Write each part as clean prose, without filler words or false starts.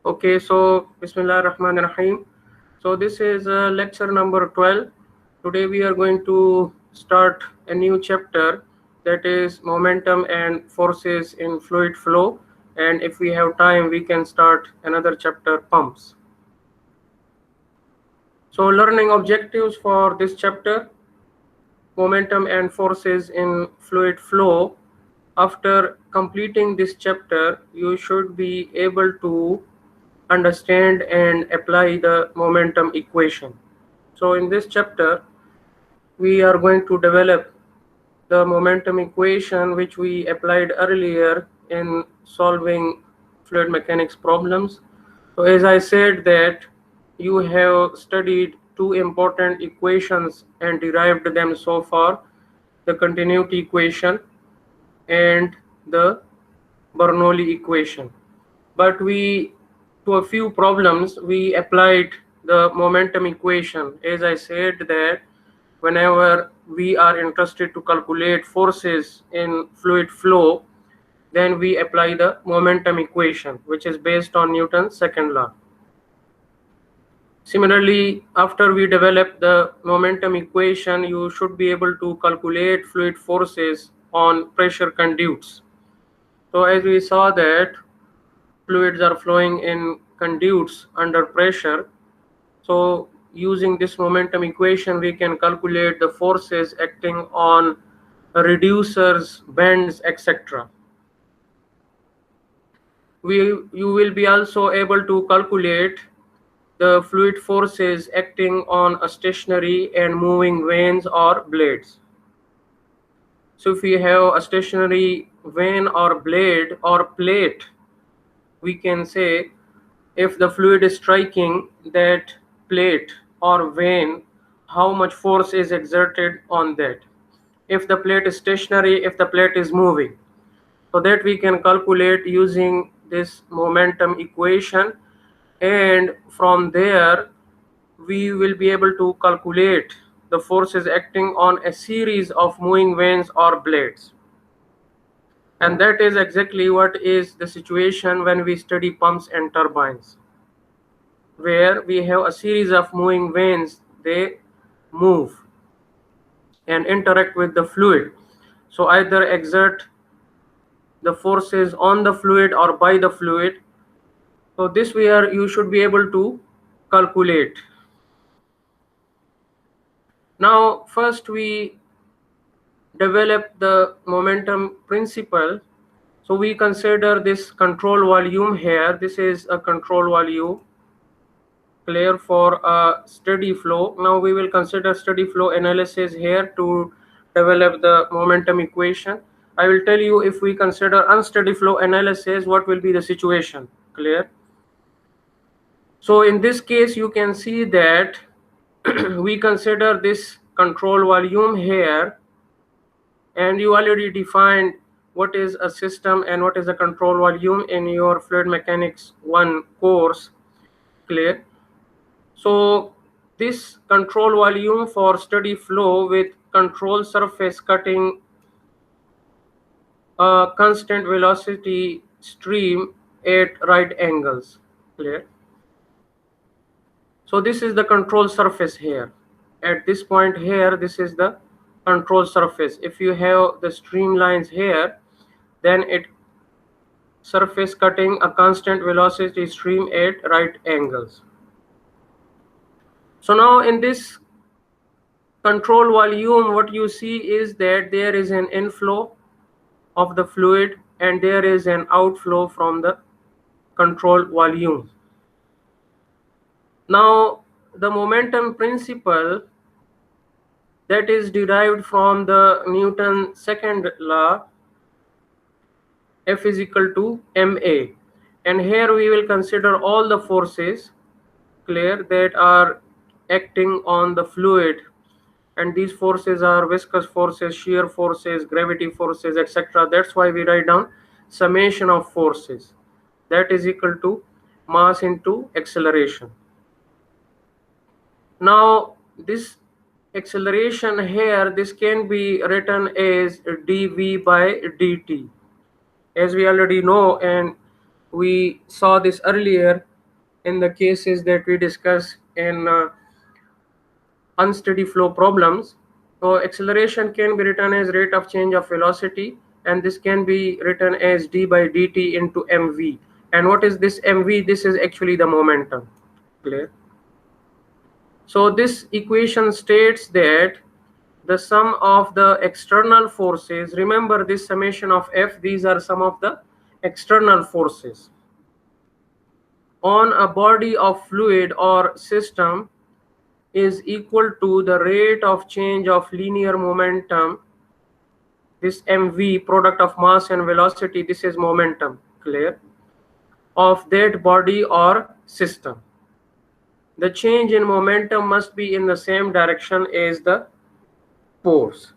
Okay, so Bismillah Rahman Rahim. So this is lecture number 12. Today we are going to start a new chapter, that is momentum and forces in fluid flow. And if we have time, we can start another chapter, pumps. So learning objectives for this chapter: momentum and forces in fluid flow. After completing this chapter, you should be able to understand and apply the momentum equation. So in this chapter, we are going to develop the momentum equation which we applied earlier in solving fluid mechanics problems. So as I said that you have studied two important equations and derived them so far, the continuity equation and the Bernoulli equation. But to a few problems, we applied the momentum equation. As I said that whenever we are interested to calculate forces in fluid flow, then we apply the momentum equation, which is based on Newton's second law. Similarly, after we develop the momentum equation, you should be able to calculate fluid forces on pressure conduits. So as we saw that fluids are flowing in conduits under pressure, so using this momentum equation, we can calculate the forces acting on reducers, bends, etc. You will be also able to calculate the fluid forces acting on a stationary and moving vanes or blades. So if we have a stationary vane or blade or plate, we can say if the fluid is striking that plate or vane, how much force is exerted on that. If the plate is stationary, if the plate is moving. So that we can calculate using this momentum equation, and from there we will be able to calculate the forces acting on a series of moving vanes or blades. And that is exactly what is the situation when we study pumps and turbines, where we have a series of moving vanes. They move and interact with the fluid, so either exert the forces on the fluid or by the fluid. So this you should be able to calculate. Now first we develop the momentum principle. So we consider this control volume here. This is a control volume, clear, for a steady flow. Now we will consider steady flow analysis here to develop the momentum equation. I will tell you if we consider unsteady flow analysis, what will be the situation, clear? So in this case, you can see that we consider this control volume here, and you already defined what is a system and what is a control volume in your fluid mechanics 1 course, clear? So this control volume for steady flow with control surface cutting a constant velocity stream at right angles, clear? So this is the control surface here. At this point here, this is the control surface. If you have the streamlines here, then it surface cutting a constant velocity stream at right angles. So now in this control volume, what you see is that there is an inflow of the fluid and there is an outflow from the control volume. Now the momentum principle that is derived from the Newton's second law, F is equal to ma, and here we will consider all the forces, clear, that are acting on the fluid, and these forces are viscous forces, shear forces, gravity forces, etc. That's why we write down summation of forces, that is equal to mass into acceleration. Now this acceleration here, this can be written as dv by dt, as we already know, and we saw this earlier. in the cases that we discuss in unsteady flow problems. So acceleration can be written as rate of change of velocity, and this can be written as d by dt into mv. And what is this mv? This is actually the momentum. Clear? So this equation states that the sum of the external forces, remember this summation of F, these are some of the external forces on a body of fluid or system is equal to the rate of change of linear momentum. This mv, product of mass and velocity, this is momentum. Clear? Of that body or system. The change in momentum must be in the same direction as the force.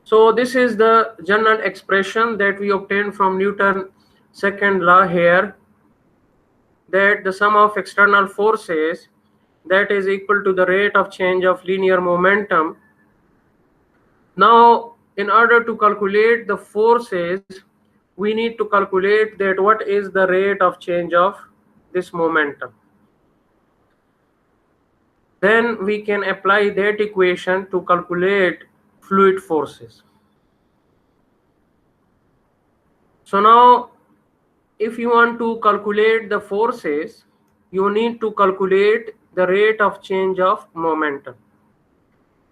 So this is the general expression that we obtained from Newton's second law here, that the sum of external forces that is equal to the rate of change of linear momentum. Now, in order to calculate the forces, we need to calculate that what is the rate of change of this momentum. Then we can apply that equation to calculate fluid forces. So now, if you want to calculate the forces, you need to calculate the rate of change of momentum.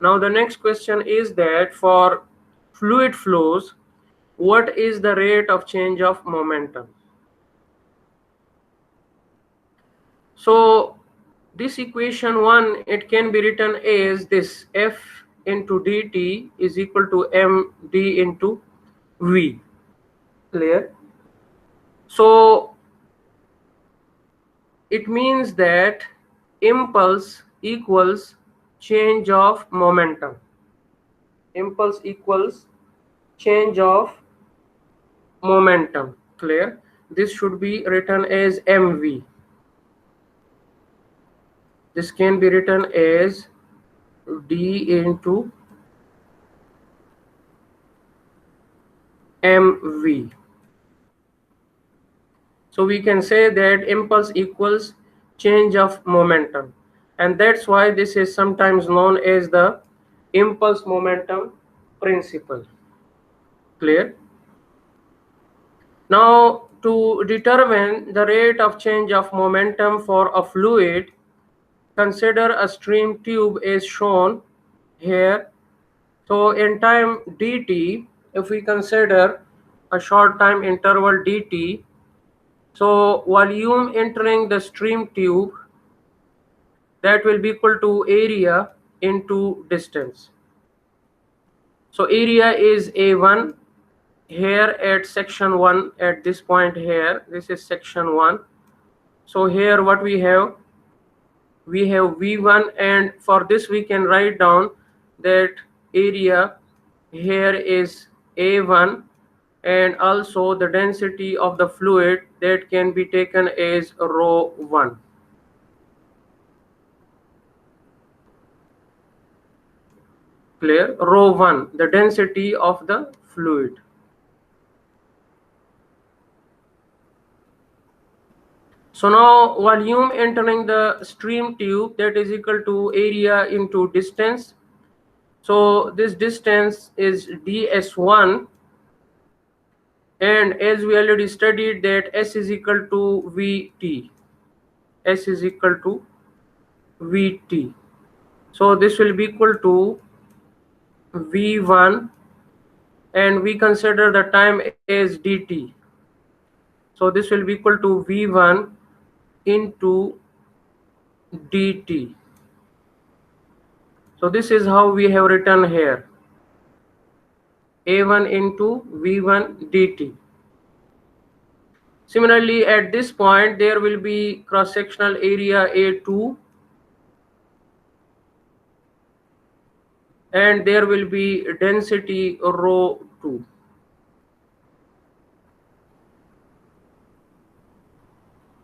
Now the next question is that for fluid flows, what is the rate of change of momentum? So this equation 1, it can be written as this: F into dt is equal to md into v. Clear? So it means that impulse equals change of momentum. Impulse equals change of momentum. Clear? This should be written as mv. This can be written as d into mv. So we can say that impulse equals change of momentum, and that's why this is sometimes known as the impulse momentum principle. Clear? Now, to determine the rate of change of momentum for a fluid, consider a stream tube as shown here. So in time dt, if we consider a short time interval dt, so volume entering the stream tube, that will be equal to area into distance. So area is A1 here at section 1, at this point here, this is section 1. So here what we have V1, and for this we can write down that area here is A1, and also the density of the fluid that can be taken as rho 1. Clear? Rho 1, the density of the fluid. So now volume entering the stream tube, that is equal to area into distance. So this distance is ds1, and as we already studied that S is equal to Vt. S is equal to Vt. So this will be equal to V1, and we consider the time as dt. So this will be equal to V1 into dt. So this is how we have written here, A1 into V1 dt. Similarly, at this point there will be cross-sectional area A2, and there will be density rho 2.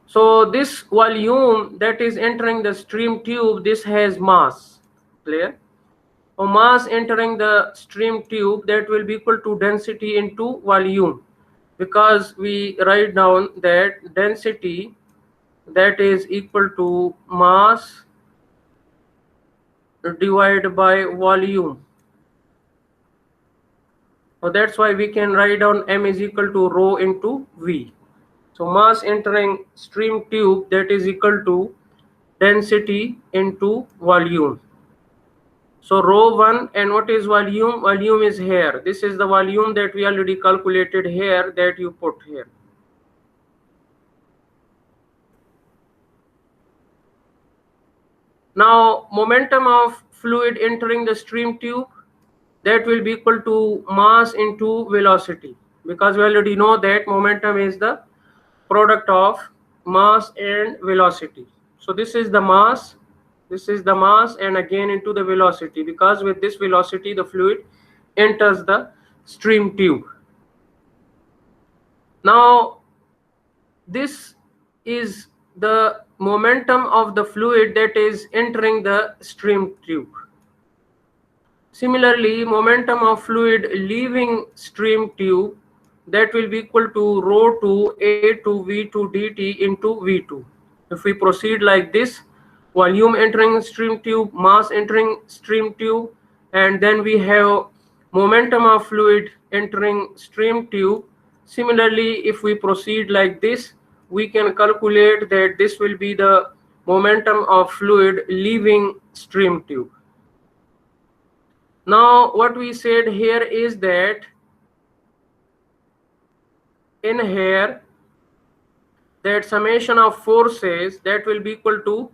So this volume that is entering the stream tube, this has mass. Clear? So mass entering the stream tube, that will be equal to density into volume, because we write down that density that is equal to mass divided by volume. So that's why we can write down m is equal to rho into v. So mass entering stream tube, that is equal to density into volume. So rho 1, and what is volume? Volume is here. This is the volume that we already calculated here, that you put here. Now momentum of fluid entering the stream tube, that will be equal to mass into velocity, because we already know that momentum is the product of mass and velocity. So this is the mass, this is the mass, and again into the velocity, because with this velocity the fluid enters the stream tube. Now this is the momentum of the fluid that is entering the stream tube. Similarly, momentum of fluid leaving stream tube, that will be equal to rho 2 A to V2 dt into V2. If we proceed like this, volume entering stream tube, mass entering stream tube, and then we have momentum of fluid entering stream tube. Similarly, if we proceed like this, we can calculate that this will be the momentum of fluid leaving stream tube. Now what we said here is that in here, that summation of forces, that will be equal to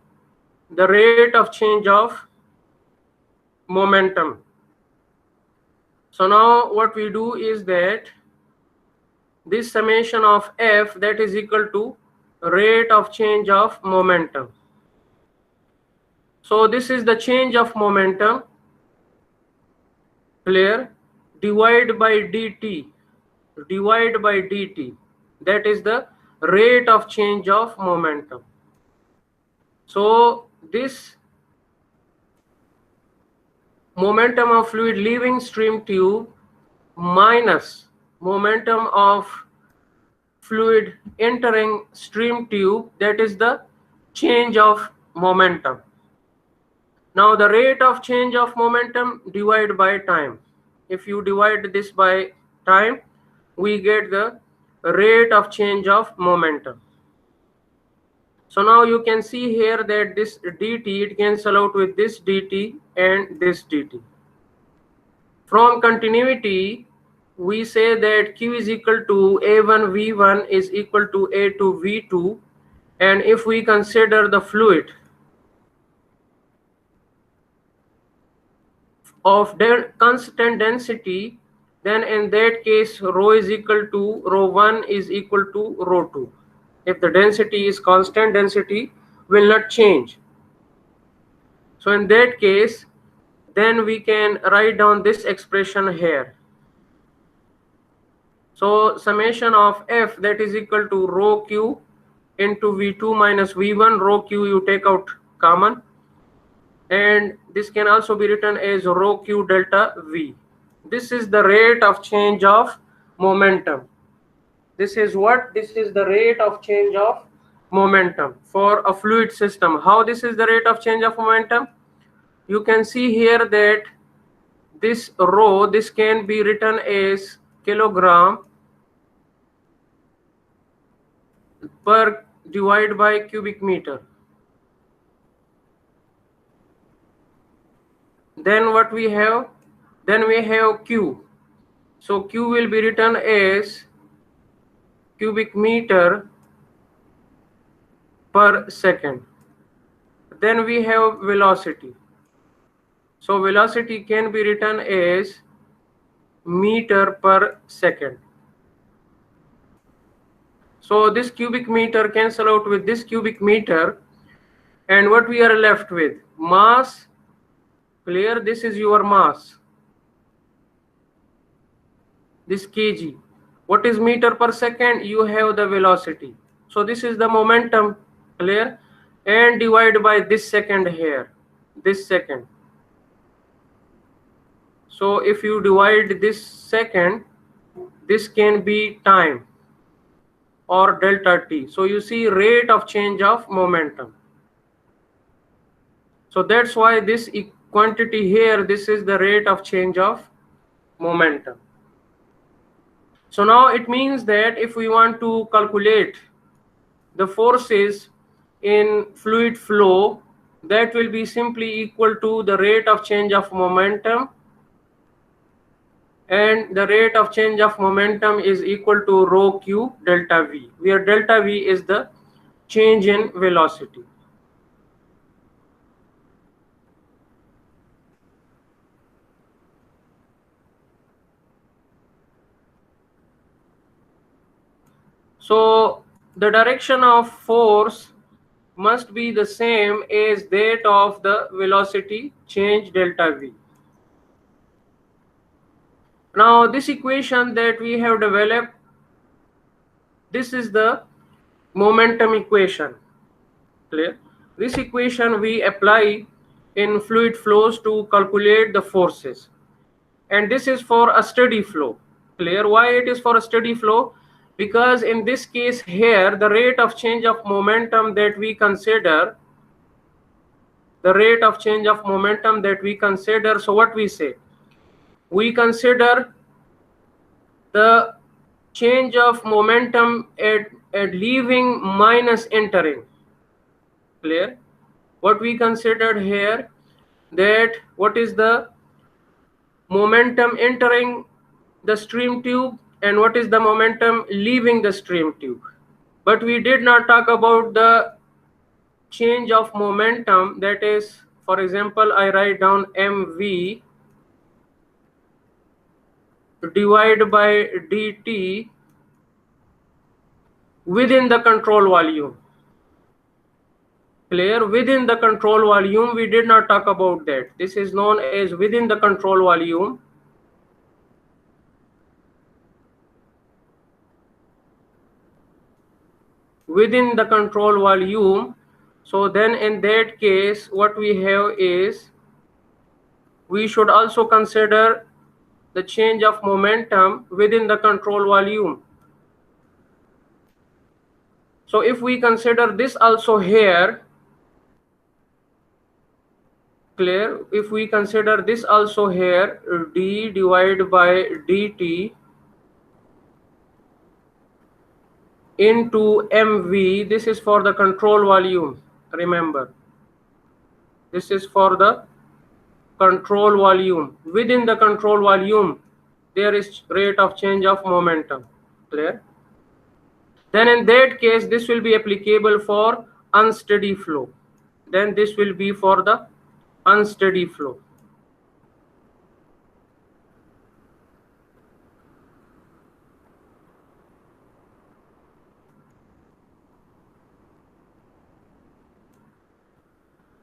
the rate of change of momentum. So now what we do is that this summation of F, that is equal to rate of change of momentum. So this is the change of momentum, clear, divide by dt, that is the rate of change of momentum. So this momentum of fluid leaving stream tube minus momentum of fluid entering stream tube, that is the change of momentum. Now the rate of change of momentum divided by time. If you divide this by time, we get the rate of change of momentum. So now you can see here that this dt, it cancel out with this dt and this dt. From continuity, we say that q is equal to a1 v1 is equal to a2 v2, and if we consider the fluid of constant density, then in that case rho is equal to rho 1 is equal to rho 2. If the density is constant, density will not change. So in that case, then we can write down this expression here. So summation of F, that is equal to rho Q into V2 minus V1. Rho Q you take out common, and this can also be written as rho Q delta V. This is the rate of change of momentum. This is what? This is the rate of change of momentum for a fluid system. How this is the rate of change of momentum? You can see here that this rho, this can be written as kilogram per divided by cubic meter. Then what we have? Then we have Q. So Q will be written as cubic meter per second. Then we have velocity. So velocity can be written as meter per second. So this cubic meter cancel out with this cubic meter, and what we are left with? Mass, clear, this is your mass, this kg. What is meter per second? You have the velocity. So this is the momentum, clear, and divide by this second here, this second. So if you divide this second, this can be time. or delta t. So you see rate of change of momentum. So that's why this quantity here, this is the rate of change of momentum. So now it means that if we want to calculate the forces in fluid flow, that will be simply equal to the rate of change of momentum, and the rate of change of momentum is equal to rho q delta v, where delta v is the change in velocity. So the direction of force must be the same as that of the velocity change delta v. Now this equation that we have developed, this is the momentum equation. Clear? This equation we apply in fluid flows to calculate the forces, and this is for a steady flow. Clear? Why it is for a steady flow? Because in this case here, the rate of change of momentum that we consider, so what we say? We consider the change of momentum at leaving minus entering. Clear? What we considered here, that what is the momentum entering the stream tube and what is the momentum leaving the stream tube. But we did not talk about the change of momentum, that is, for example, I write down mv divided by dt within the control volume. Clear? Within the control volume, we did not talk about that. This is known as within the control volume. Within the control volume. So then in that case, what we have is, we should also consider the change of momentum within the control volume. So if we consider this also here, clear? If we consider this also here, d divided by dt into mv, this is for the control volume. Remember, this is for the control volume. Within the control volume, there is rate of change of momentum. Clear? Then in that case, this will be applicable for unsteady flow. Then this will be for the unsteady flow.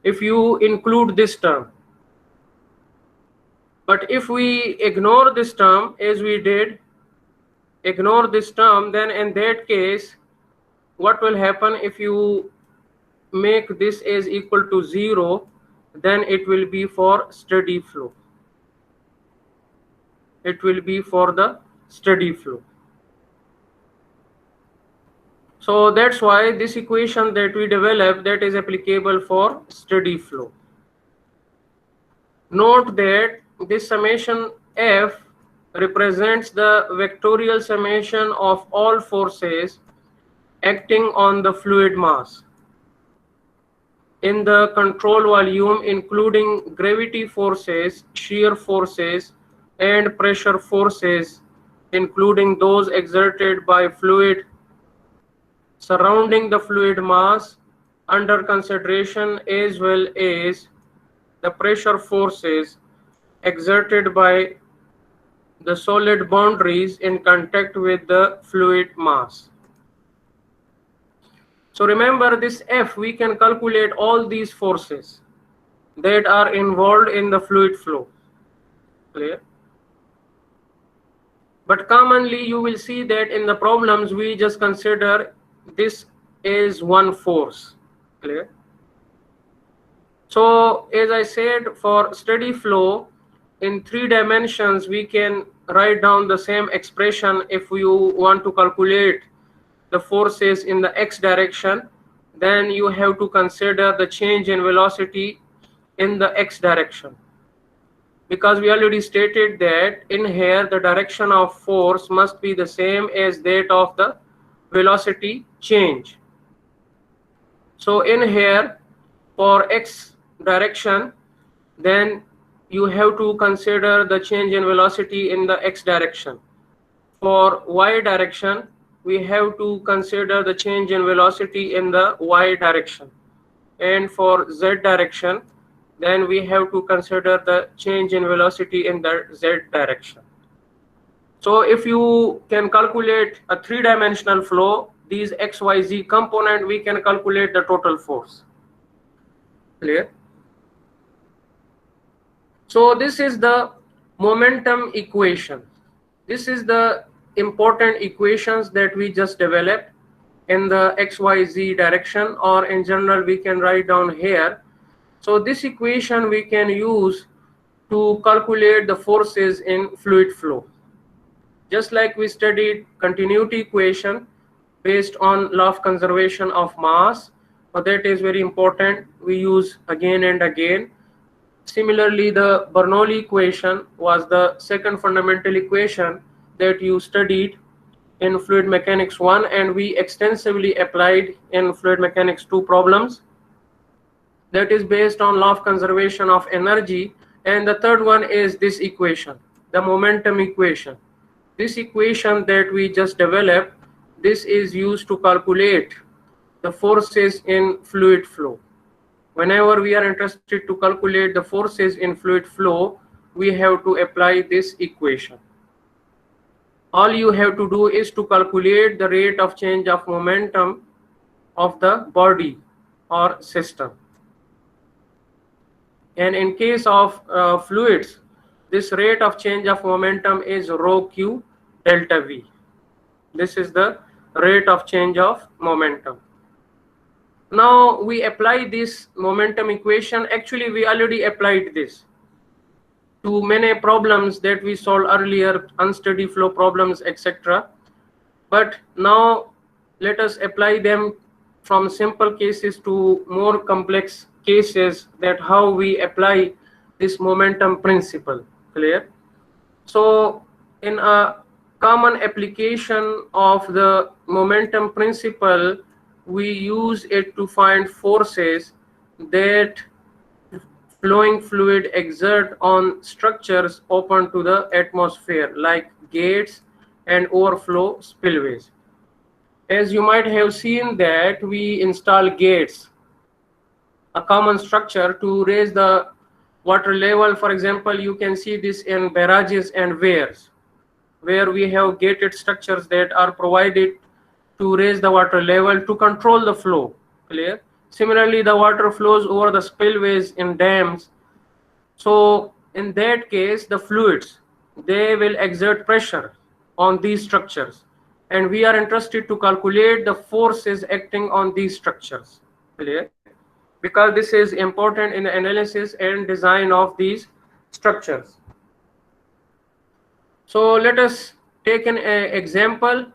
If you include this term. But if we ignore this term, as we did, ignore this term, then in that case, what will happen if you make this as equal to 0, then it will be for steady flow. It will be for the steady flow. So that's why this equation that we developed, that is applicable for steady flow. Note that this summation F represents the vectorial summation of all forces acting on the fluid mass in the control volume, including gravity forces, shear forces, and pressure forces, including those exerted by fluid surrounding the fluid mass under consideration, as well as the pressure forces exerted by the solid boundaries in contact with the fluid mass. So remember, this F, we can calculate all these forces that are involved in the fluid flow. Clear? But commonly you will see that in the problems we just consider this as one force. Clear? So as I said, for steady flow in 3 dimensions, we can write down the same expression if you want to calculate the forces in the x direction, then you have to consider the change in velocity in the x direction, because we already stated that in here the direction of force must be the same as that of the velocity change. So in here for x direction, then you have to consider the change in velocity in the x direction. For y direction, we have to consider the change in velocity in the y direction. And for z direction, then we have to consider the change in velocity in the z direction. So if you can calculate a three-dimensional flow, these x, y, z component, we can calculate the total force. Clear? So this is the momentum equation. This is the important equations that we just developed in the xyz direction, or in general we can write down here. So this equation we can use to calculate the forces in fluid flow. Just like we studied continuity equation based on law of conservation of mass, but that is very important, we use again and again. Similarly, the Bernoulli equation was the second fundamental equation that you studied in fluid mechanics 1, and we extensively applied in fluid mechanics 2 problems. That is based on law of conservation of energy. And the third one is this equation, the momentum equation. This equation that we just developed, this is used to calculate the forces in fluid flow. Whenever we are interested to calculate the forces in fluid flow, we have to apply this equation. All you have to do is to calculate the rate of change of momentum of the body or system. And in case of fluids, this rate of change of momentum is rho q delta v. This is the rate of change of momentum. Now we apply this momentum equation. Actually, we already applied this to many problems that we solved earlier, unsteady flow problems, etc. But now let us apply them from simple cases to more complex cases, that how we apply this momentum principle. Clear? So in a common application of the momentum principle, we use it to find forces that flowing fluid exert on structures open to the atmosphere, like gates and overflow spillways. As you might have seen that we install gates, a common structure to raise the water level. For example, you can see this in barrages and weirs, where we have gated structures that are provided to raise the water level to control the flow. Clear? Similarly, the water flows over the spillways in dams. So in that case, the fluids, they will exert pressure on these structures, and we are interested to calculate the forces acting on these structures. Clear? Because this is important in the analysis and design of these structures. So let us take an example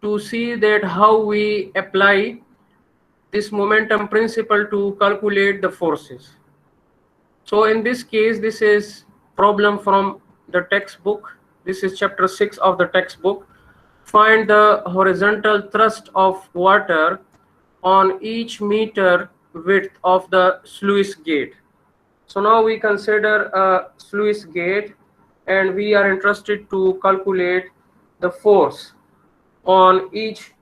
to see that how we apply this momentum principle to calculate the forces. So in this case, this is problem from the textbook. This is chapter 6 of the textbook. Find the horizontal thrust of water on each meter width of the sluice gate. So now we consider a sluice gate, and we are interested to calculate the force on each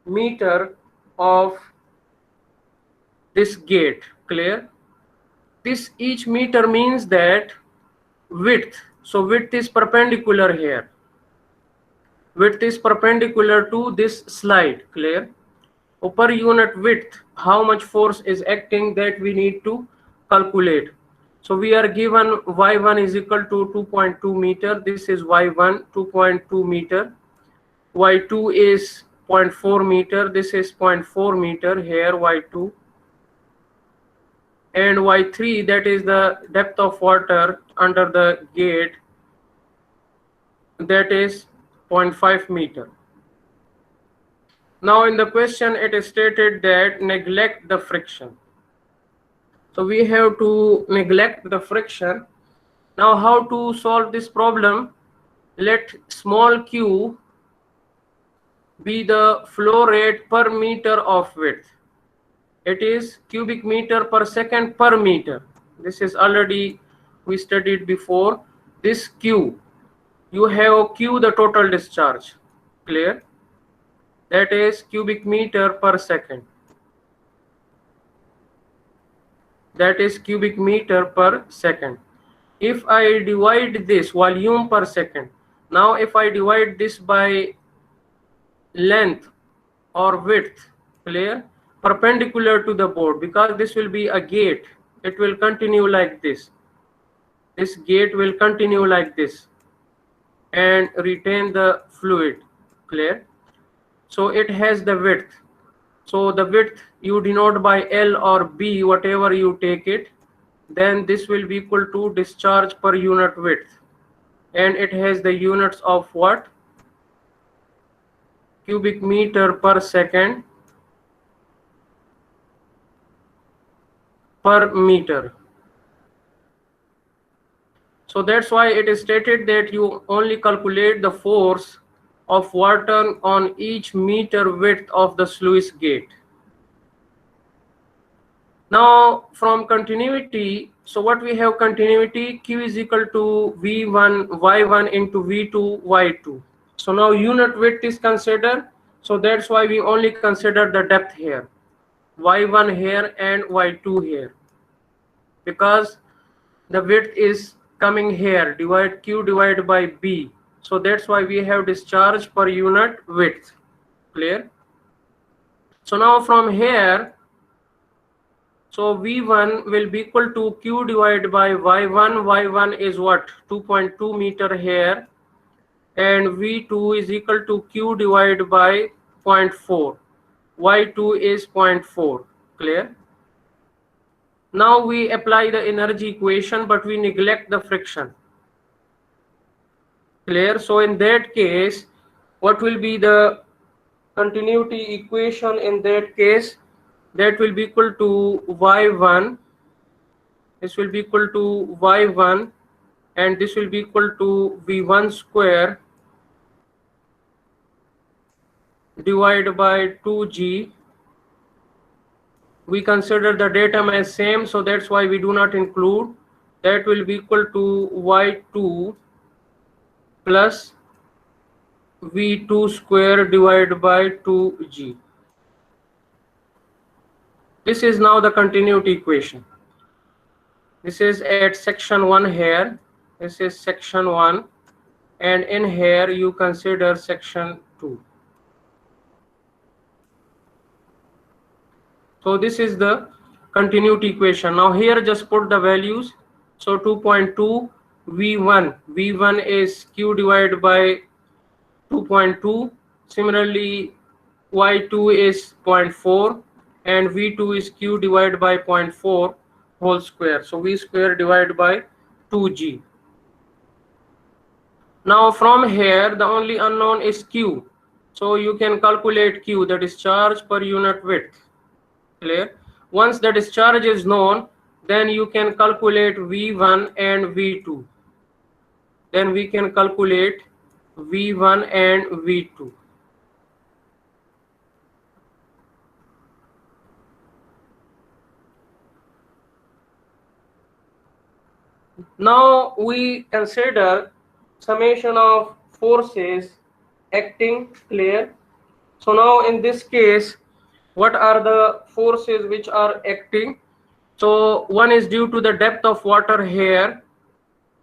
meter of this gate. Clear? This each meter means that width. So width is perpendicular here. Width is perpendicular to this slide. Clear? So per unit width, how much force is acting, that we need to calculate. So we are given y1 is equal to 2.2 meter. This is y1, 2.2 meter. y2 is 0.4 meter. This is 0.4 meter here, y2. And y3, that is the depth of water under the gate, that is 0.5 meter. Now in the question it is stated that neglect the friction. So we have to neglect the friction. Now how to solve this problem? Let small q be the flow rate per meter of width. It is cubic meter per second per meter. This is already we studied before. This q, you have q the total discharge. Clear? That is cubic meter per second. That is cubic meter per second. If I divide this volume per second, now if I divide this by length or width, clear, perpendicular to the board, because this will be a gate, it will continue like this. This gate will continue like this and retain the fluid, clear. So it has the width. So the width you denote by L or B, whatever you take it, then this will be equal to discharge per unit width. And it has the units of what? Cubic meter per second per meter. So that's why it is stated that you only calculate the force of water on each meter width of the sluice gate. Now from continuity, so what we have continuity, Q is equal to V1 Y1 into V2 Y2. So now unit width is considered, so that's why we only consider the depth here, Y1 here and Y2 here, because the width is coming here, divide Q divided by B. So that's why we have discharge per unit width. Clear? So now from here, so V1 will be equal to Q divided by Y1. Y1 is what? 2.2 meter here. And V2 is equal to Q divided by 0.4. Y2 is 0.4. Clear? Now we apply the energy equation, but we neglect the friction. Clear? So in that case, what will be the continuity equation in that case? That will be equal to Y1. This will be equal to Y1 and this will be equal to V1 square divided by 2G. We consider the datum as same, so that's why we do not include. That will be equal to Y2 plus V2 square divided by 2G. This is now the continuity equation. This is at section 1 here. This is section 1. And in here you consider section 2. So this is the continuity equation. Now here just put the values. So 2.2 V1. V1 is Q divided by 2.2. Similarly, Y2 is 0.4 and V2 is Q divided by 0.4 whole square. So V square divided by 2G. Now from here the only unknown is Q. So you can calculate Q, the discharge per unit width. Clear? Once the discharge is known, then you can calculate V1 and V2. Then we can calculate V1 and V2. Now we consider summation of forces acting. Clear? So now in this case, what are the forces which are acting? So one is due to the depth of water here.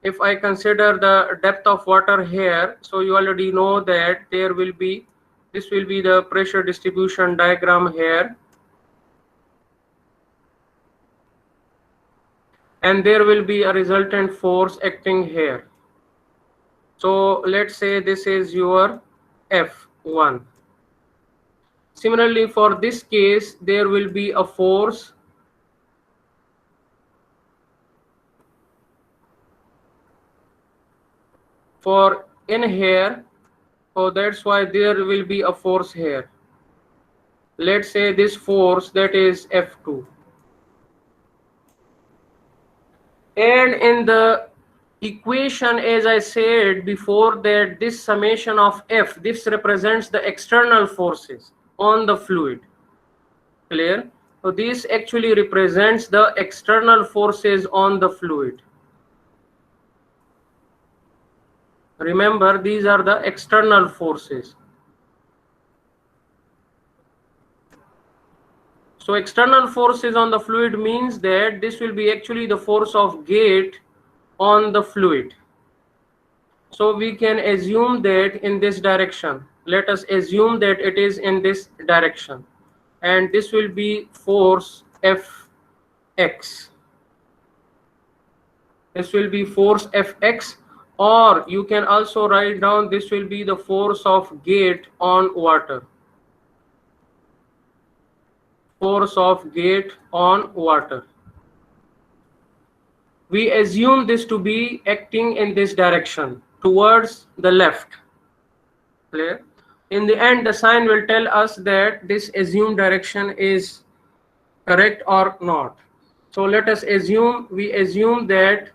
If I consider the depth of water here, so you already know that there will be, this will be the pressure distribution diagram here. And there will be a resultant force acting here. So let's say this is your F1. Similarly, for this case, there will be a force for in here. So that's why there will be a force here. let's say this force, that is F2. And in the equation, as I said before, that this summation of F, this represents the external forces on the fluid. Clear? So this actually represents the external forces on the fluid. Remember, these are the external forces. So external forces on the fluid means that this will be actually the force of gate on the fluid. So we can assume that in this direction. Let us assume that it is in this direction. And this will be force Fx. This will be force Fx, or you can also write down this will be the force of gate on water. Force of gate on water. We assume this to be acting in this direction, towards the left. Clear? In the end, the sign will tell us that this assumed direction is correct or not. So let us assume, we assume that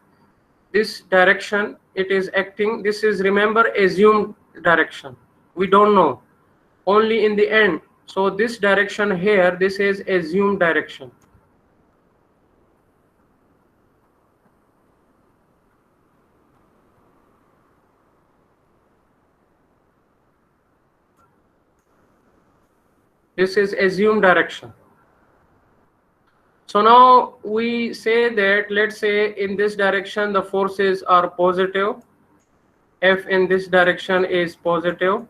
this direction it is acting. This is, remember, assumed direction. We don't know. Only in the end. So this direction here, this is assumed direction. This is assumed direction. So now we say that, let's say in this direction the forces are positive. F in this direction is positive.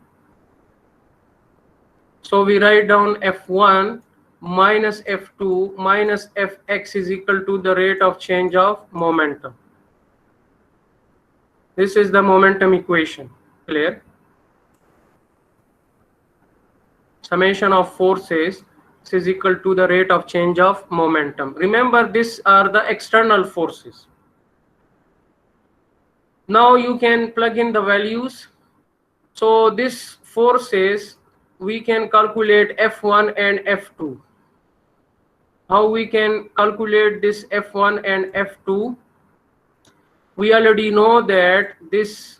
So we write down F1 minus F2 minus Fx is equal to the rate of change of momentum. This is the momentum equation. Clear? Summation of forces is equal to the rate of change of momentum. Remember, these are the external forces. Now you can plug in the values. So this forces, we can calculate F1 and F2. How we can calculate this F1 and F2? We already know that this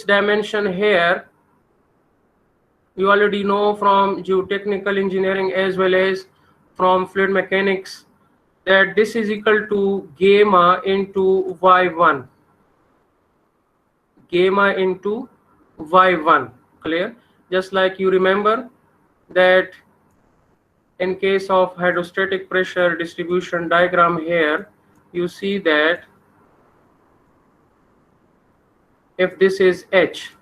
dimension here, you already know from geotechnical engineering as well as from fluid mechanics, that this is equal to gamma into y1. Gamma into y1. Clear? Just like you remember that in case of hydrostatic pressure distribution diagram here, you see that if this is H,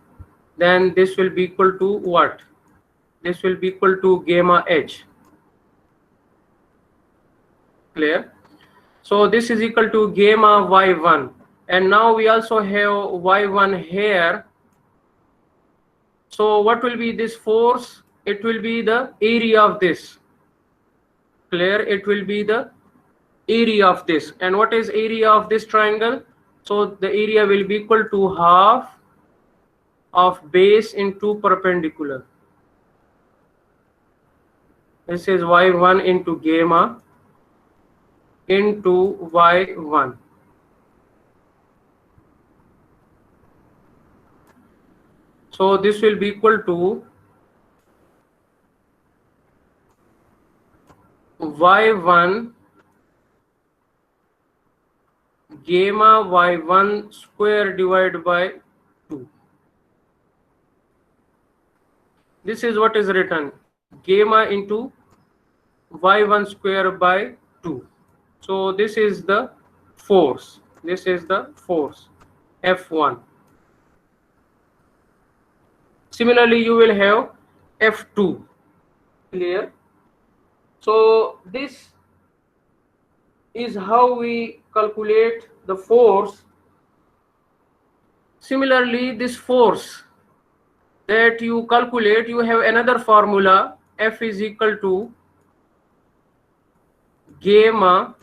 then this will be equal to what? This will be equal to gamma H. Clear? So this is equal to gamma y1. And now we also have y1 here. So what will be this force? It will be the area of this. Clear? It will be the area of this. And what is area of this triangle? So the area will be equal to half of base into perpendicular. This is y1 into gamma into y1. So this will be equal to y1 gamma y1 square divided by 2. This is what is written, gamma into y1 square by 2. So this is the force. This is the force F1. Similarly, you will have F2. Clear? So this is how we calculate the force. Similarly, this force that you calculate, you have another formula, F is equal to gamma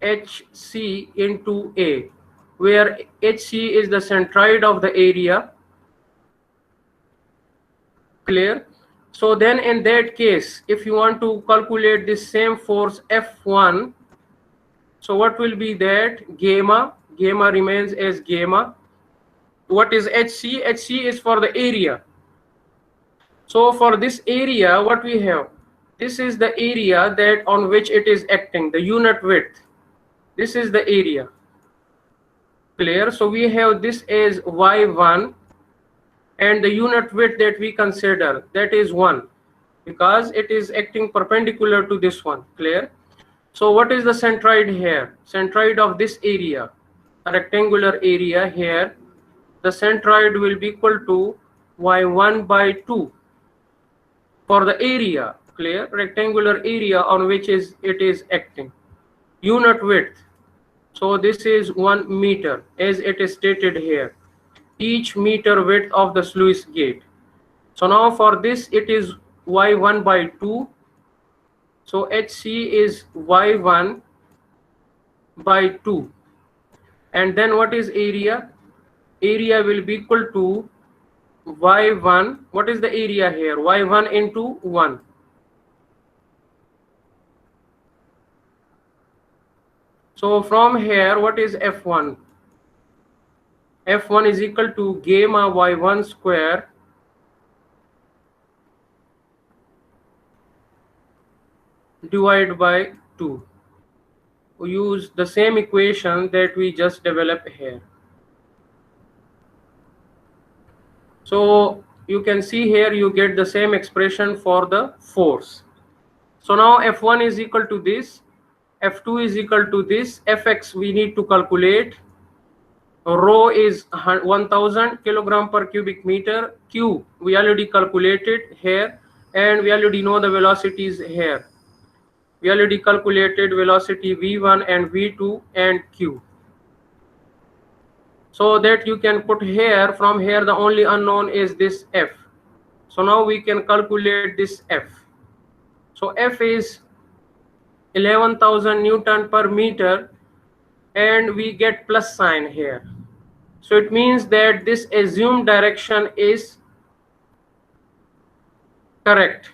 HC into A, where HC is the centroid of the area. Clear? So then in that case, if you want to calculate this same force F1, so what will be that? Gamma remains as gamma. What is HC? HC is for the area. So for this area, what we have? This is the area that on which it is acting, the unit width. This is the area. Clear? So we have this as Y1, and the unit width that we consider, that is 1, because it is acting perpendicular to this one. Clear? So what is the centroid here? Centroid of this area, a rectangular area here, the centroid will be equal to y1 by 2 for the area. Clear? Rectangular area on which it is acting. Unit width, so this is 1 meter as it is stated here, each meter width of the sluice gate. So now for this it is y1 by 2, so HC is y1 by 2, and then what is area? Area will be equal to y1. What is the area here? Y1 into 1. So from here, what is F1? F1 is equal to gamma y1 square divided by 2. We use the same equation that we just developed here. So you can see here you get the same expression for the force. So now F1 is equal to this, F2 is equal to this, Fx we need to calculate. Rho is 1000 kilogram per cubic meter. Q we already calculated here, and we already know the velocities here. We already calculated velocity v1 and v2 and q. So that you can put here, from here the only unknown is this f. So now we can calculate this f. So f is 11,000 Newton per meter, and we get plus sign here. So it means that this assumed direction is correct.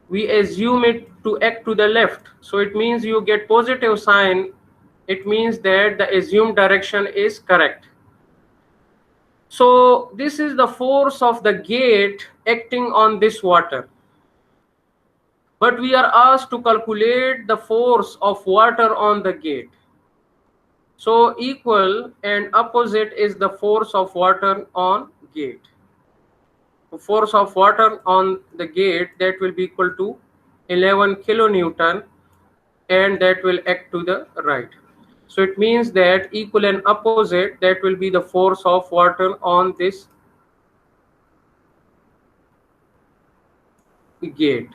We assume it to act to the left. So it means you get positive sign. It means that the assumed direction is correct. So this is the force of the gate acting on this water. But we are asked to calculate the force of water on the gate. So equal and opposite is the force of water on gate. The force of water on the gate, that will be equal to 11 kilonewton, and that will act to the right. So it means that equal and opposite, that will be the force of water on this gate.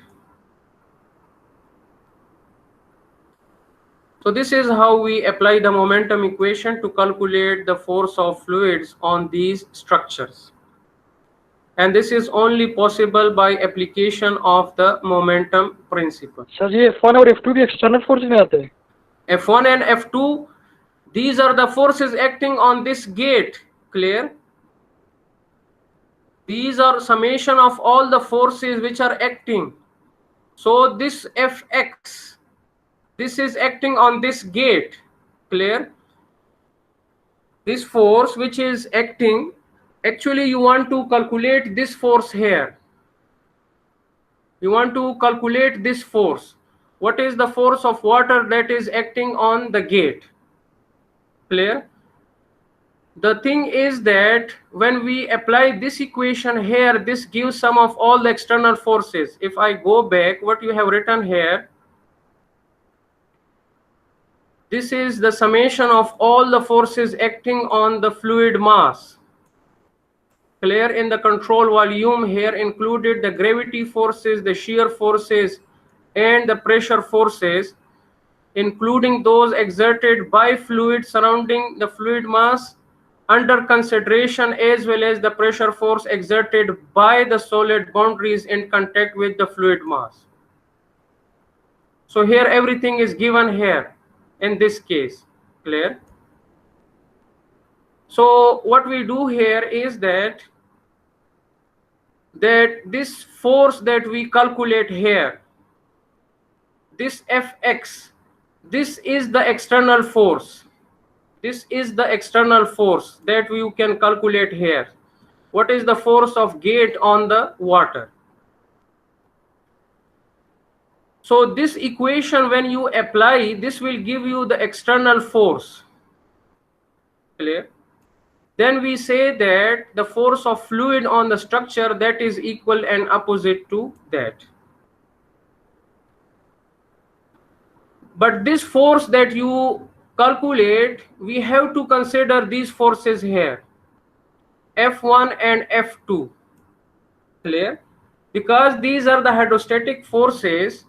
So this is how we apply the momentum equation to calculate the force of fluids on these structures. And this is only possible by application of the momentum principle. Sir ये F1 और F2 भी external force में आते हैं? F1 and F2, these are the forces acting on this gate. Clear? These are summation of all the forces which are acting. So this Fx, this is acting on this gate. Clear? This force which is acting, actually you want to calculate this force here. You want to calculate this force. What is the force of water that is acting on the gate? Clear? The thing is that when we apply this equation here, this gives sum of all the external forces. If I go back, what you have written here, this is the summation of all the forces acting on the fluid mass. Clear? In the control volume here included the gravity forces, the shear forces, and the pressure forces, including those exerted by fluid surrounding the fluid mass under consideration, as well as the pressure force exerted by the solid boundaries in contact with the fluid mass. So here everything is given here in this case. Clear? So what we do here is that that this force that we calculate here, this Fx, this is the external force. This is the external force that you can calculate here. What is the force of gate on the water? So this equation, when you apply, this will give you the external force. Clear? Then we say that the force of fluid on the structure, that is equal and opposite to that. But this force that you calculate, we have to consider these forces here, F1 and F2. Clear? Because these are the hydrostatic forces,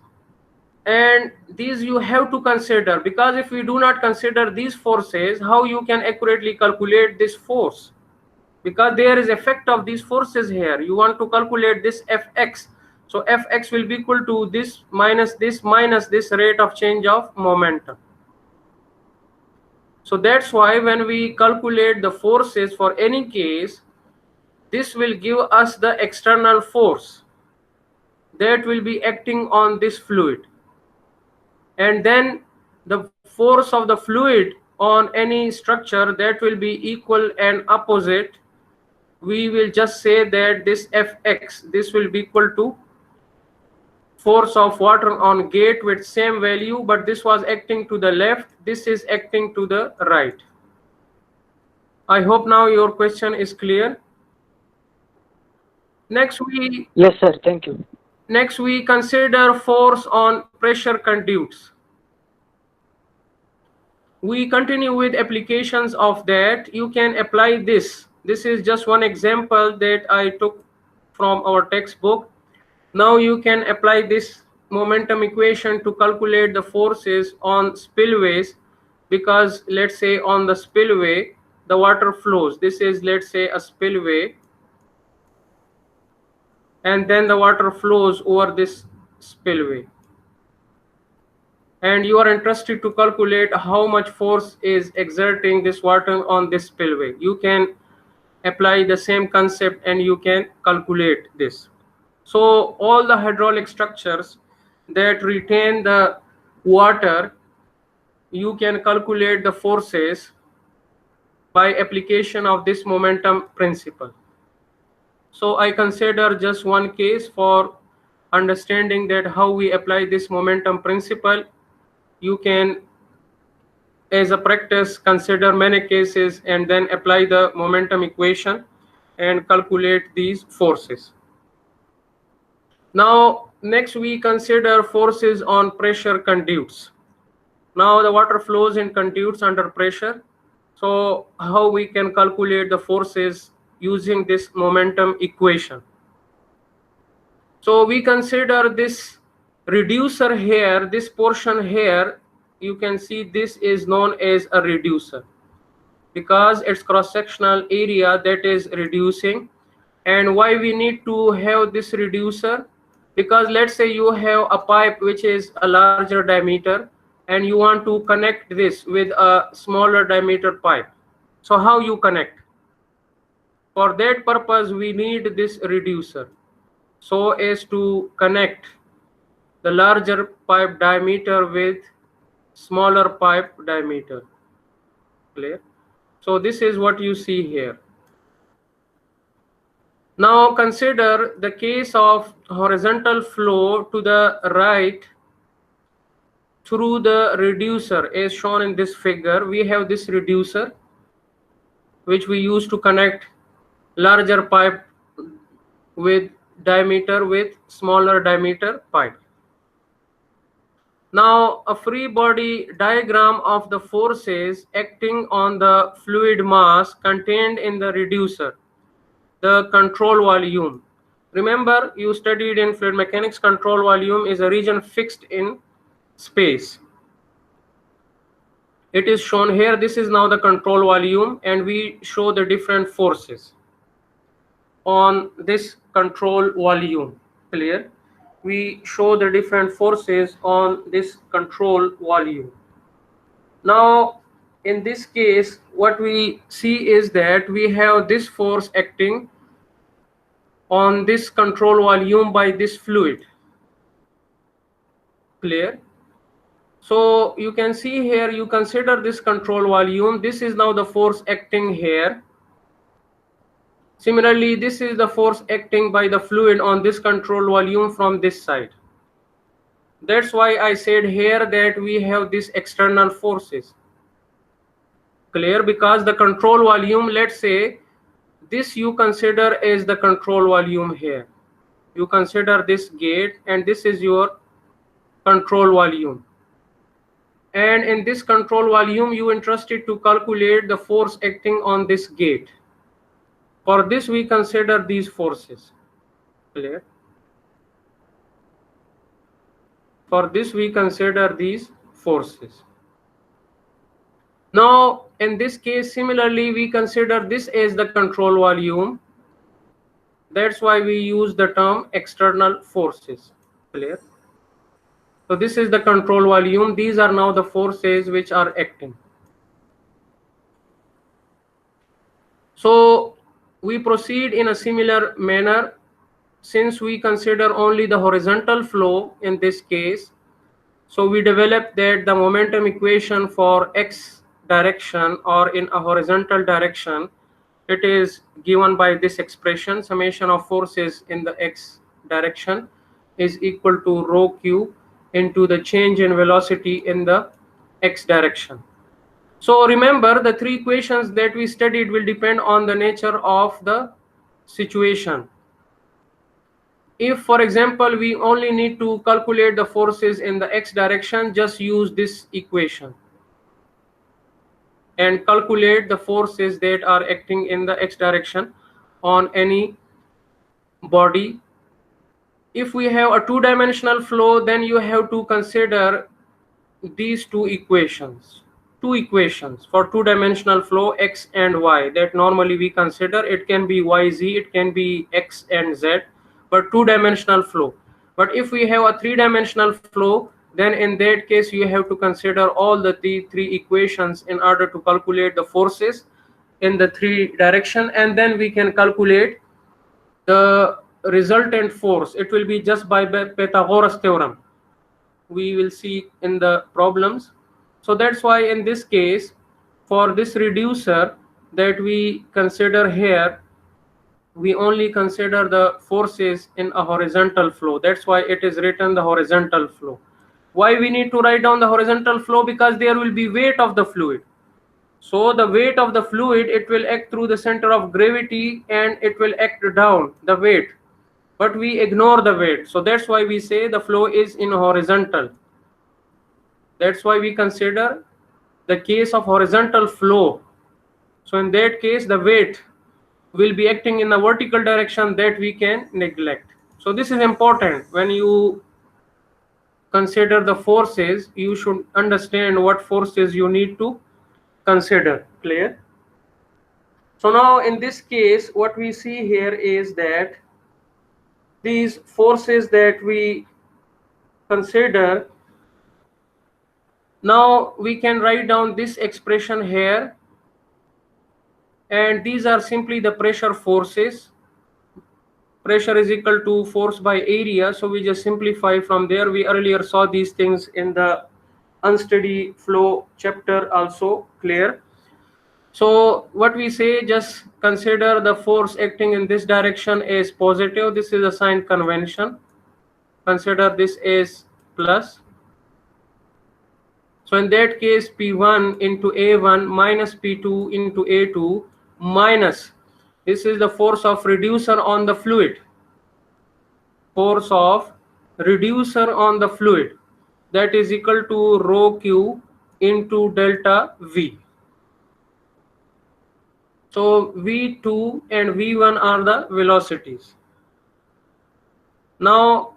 and these you have to consider, because if we do not consider these forces, how you can accurately calculate this force? Because there is effect of these forces here. You want to calculate this Fx, so Fx will be equal to this minus this rate of change of momentum. So that's why when we calculate the forces for any case, this will give us the external force that will be acting on this fluid, and then the force of the fluid on any structure, that will be equal and opposite. We will just say that this Fx, this will be equal to force of water on gate with same value, but this was acting to the left, this is acting to the right. I hope now your question is clear. Next Yes, sir. Thank you. we consider force on pressure conduits. We continue with applications of that. You can apply this. This is just one example that I took from our textbook. Now you can apply this momentum equation to calculate the forces on spillways, because let's say on the spillway the water flows. This is, let's say, a spillway, and then the water flows over this spillway, and you are interested to calculate how much force is exerting this water on this spillway. You can apply the same concept and you can calculate this. So all the hydraulic structures that retain the water, you can calculate the forces by application of this momentum principle. So I consider just one case for understanding that how we apply this momentum principle. You can, as a practice, consider many cases and then apply the momentum equation and calculate these forces. Now next we consider forces on pressure conduits. Now the water flows in conduits under pressure. So how we can calculate the forces using this momentum equation? So we consider this reducer here, this portion here, you can see this is known as a reducer, because its cross-sectional area that is reducing. And why we need to have this reducer? Because let's say you have a pipe which is a larger diameter and you want to connect this with a smaller diameter pipe. So how you connect? For that purpose we need this reducer, so as to connect the larger pipe diameter with smaller pipe diameter. Clear? So this is what you see here. Now consider the case of horizontal flow to the right through the reducer as shown in this figure. We have this reducer which we use to connect larger pipe with diameter with smaller diameter pipe. Now a free body diagram of the forces acting on the fluid mass contained in the reducer, the control volume. Remember, you studied in fluid mechanics, control volume is a region fixed in space. It is shown here. This is now the control volume, and we show the different forces on this control volume. Clear? We show the different forces on this control volume. Now in this case what we see is that we have this force acting on this control volume by this fluid. Clear? So you can see here, you consider this control volume. This is now the force acting here. Similarly, this is the force acting by the fluid on this control volume from this side. That's why I said here that we have these external forces. Clear? Because the control volume, let's say this you consider as the control volume here. You consider this gate and this is your control volume. And in this control volume, you interested to calculate the force acting on this gate. For this, we consider these forces. Clear? For this, we consider these forces. Now, in this case, similarly, we consider this as the control volume. That's why we use the term external forces. Clear? So this is the control volume. These are now the forces which are acting. So we proceed in a similar manner. Since we consider only the horizontal flow in this case, so we develop that the momentum equation for x direction or in a horizontal direction, it is given by this expression: summation of forces in the x direction is equal to rho q into the change in velocity in the x direction. So remember, the three equations that we studied will depend on the nature of the situation. If, for example, we only need to calculate the forces in the x direction, just use this equation and calculate the forces that are acting in the x direction on any body. If we have a two-dimensional flow, then you have to consider these two equations for two-dimensional flow, x and y, that normally we consider. It can be yz, it can be x and z, but two-dimensional flow. But if we have a three-dimensional flow, then in that case you have to consider all the three equations in order to calculate the forces in the three direction, and then we can calculate the resultant force. It will be just by Pythagoras theorem. We will see in the problems. So that's why in this case, for this reducer that we consider here, we only consider the forces in a horizontal flow. That's why it is written the horizontal flow. Why we need to write down the horizontal flow? Because there will be weight of the fluid. So the weight of the fluid, it will act through the center of gravity and it will act down the weight. But we ignore the weight. So that's why we say the flow is in horizontal. That's why we consider the case of horizontal flow. So in that case, the weight will be acting in the vertical direction that we can neglect. So this is important. When you consider the forces, you should understand what forces you need to consider. Clear? So now in this case, what we see here is that these forces that we consider, now we can write down this expression here, and these are simply the pressure forces. Pressure is equal to force by area, so we just simplify from there. We earlier saw these things in the unsteady flow chapter also. Clear? So what we say, just consider the force acting in this direction as positive. This is a sign convention. Consider this as plus. So in that case, P1 into A1 minus P2 into A2 minus, this is the force of reducer on the fluid. Force of reducer on the fluid, that is equal to rho Q into delta V. So V2 and V1 are the velocities. Now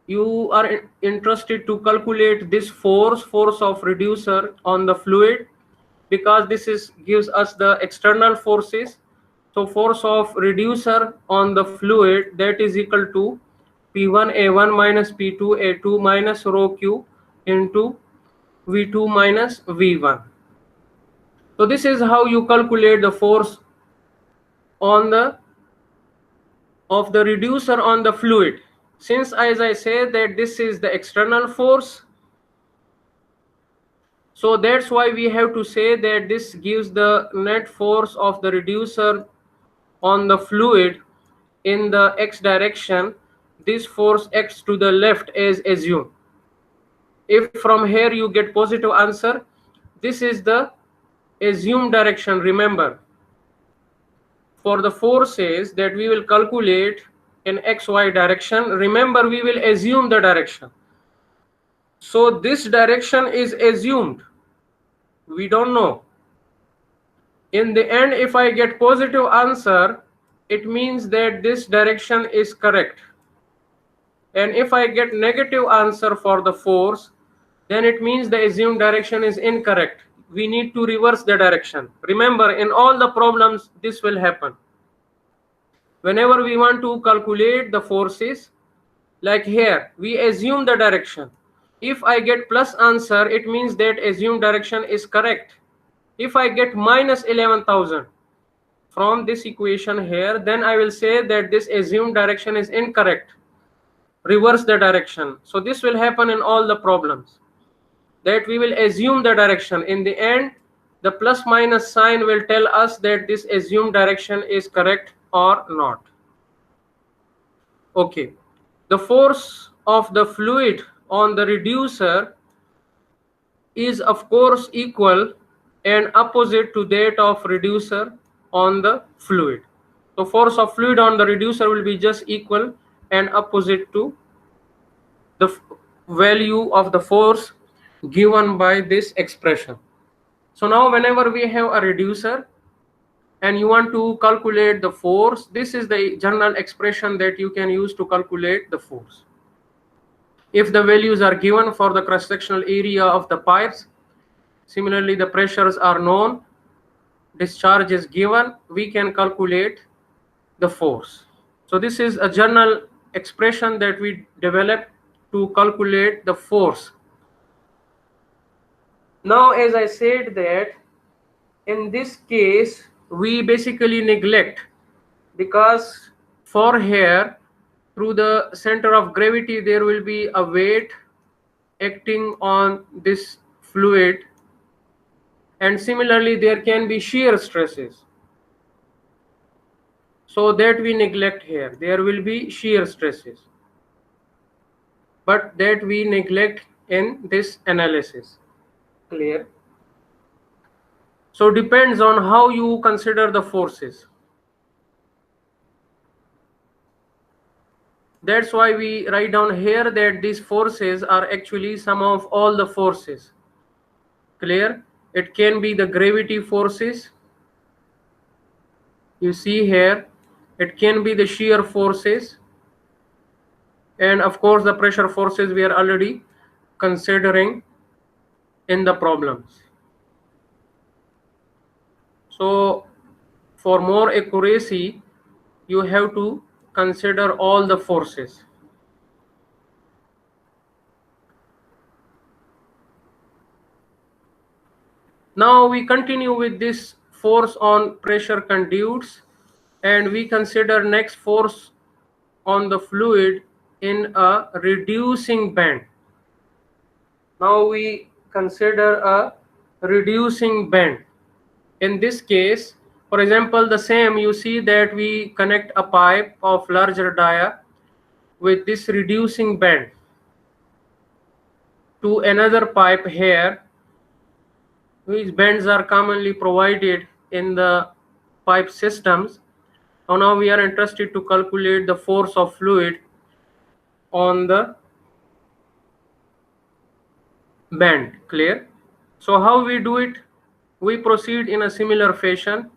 you are interested to calculate this force of reducer on the fluid, because this is gives us the external forces. So force of reducer on the fluid, that is equal to P1 A1 minus P2 A2 minus rho Q into V2 minus V1. So this is how you calculate the force on of the reducer on the fluid. Since, as I said, that this is the external force, so that's why we have to say that this gives the net force of the reducer on the fluid in the x direction. This force x to the left is assumed. If from here you get positive answer, this is the assumed direction. Remember, for the forces that we will calculate in xy direction, remember we will assume the direction. So this direction is assumed, we don't know. In the end, if I get positive answer, it means that this direction is correct. And if I get negative answer for the force, then it means the assumed direction is incorrect. We need to reverse the direction. Remember, in all the problems, this will happen. Whenever we want to calculate the forces, like here, we assume the direction. If I get plus answer, it means that assumed direction is correct. If I get minus 11,000 from this equation here, then I will say that this assumed direction is incorrect. Reverse the direction. So this will happen in all the problems, that we will assume the direction. In the end, the plus minus sign will tell us that this assumed direction is correct or not. Okay, the force of the fluid on the reducer is of course equal and opposite to that of reducer on the fluid. So force of fluid on the reducer will be just equal and opposite to the value of the force given by this expression. So now whenever we have a reducer and you want to calculate the force, this is the general expression that you can use to calculate the force. If the values are given for the cross-sectional area of the pipes, similarly the pressures are known, discharge is given, we can calculate the force. So this is a general expression that we develop to calculate the force. Now, as I said that in this case we basically neglect, because for here through the center of gravity there will be a weight acting on this fluid, and similarly there can be shear stresses, so that we neglect here. There will be shear stresses, but that we neglect in this analysis. Clear? So depends on how you consider the forces. That's why we write down here that these forces are actually sum of all the forces. Clear? It can be the gravity forces, you see here, it can be the shear forces, and of course the pressure forces we are already considering in the problems. So for more accuracy you have to consider all the forces. Now we continue with this force on pressure conduits, and we consider next force on the fluid in a reducing band. Now we consider a reducing band. In this case, for example, the same, you see that we connect a pipe of larger dia with this reducing band to another pipe here, which bands are commonly provided in the pipe systems. Now we are interested to calculate the force of fluid on the band. Clear? So how we do it? We proceed in a similar fashion.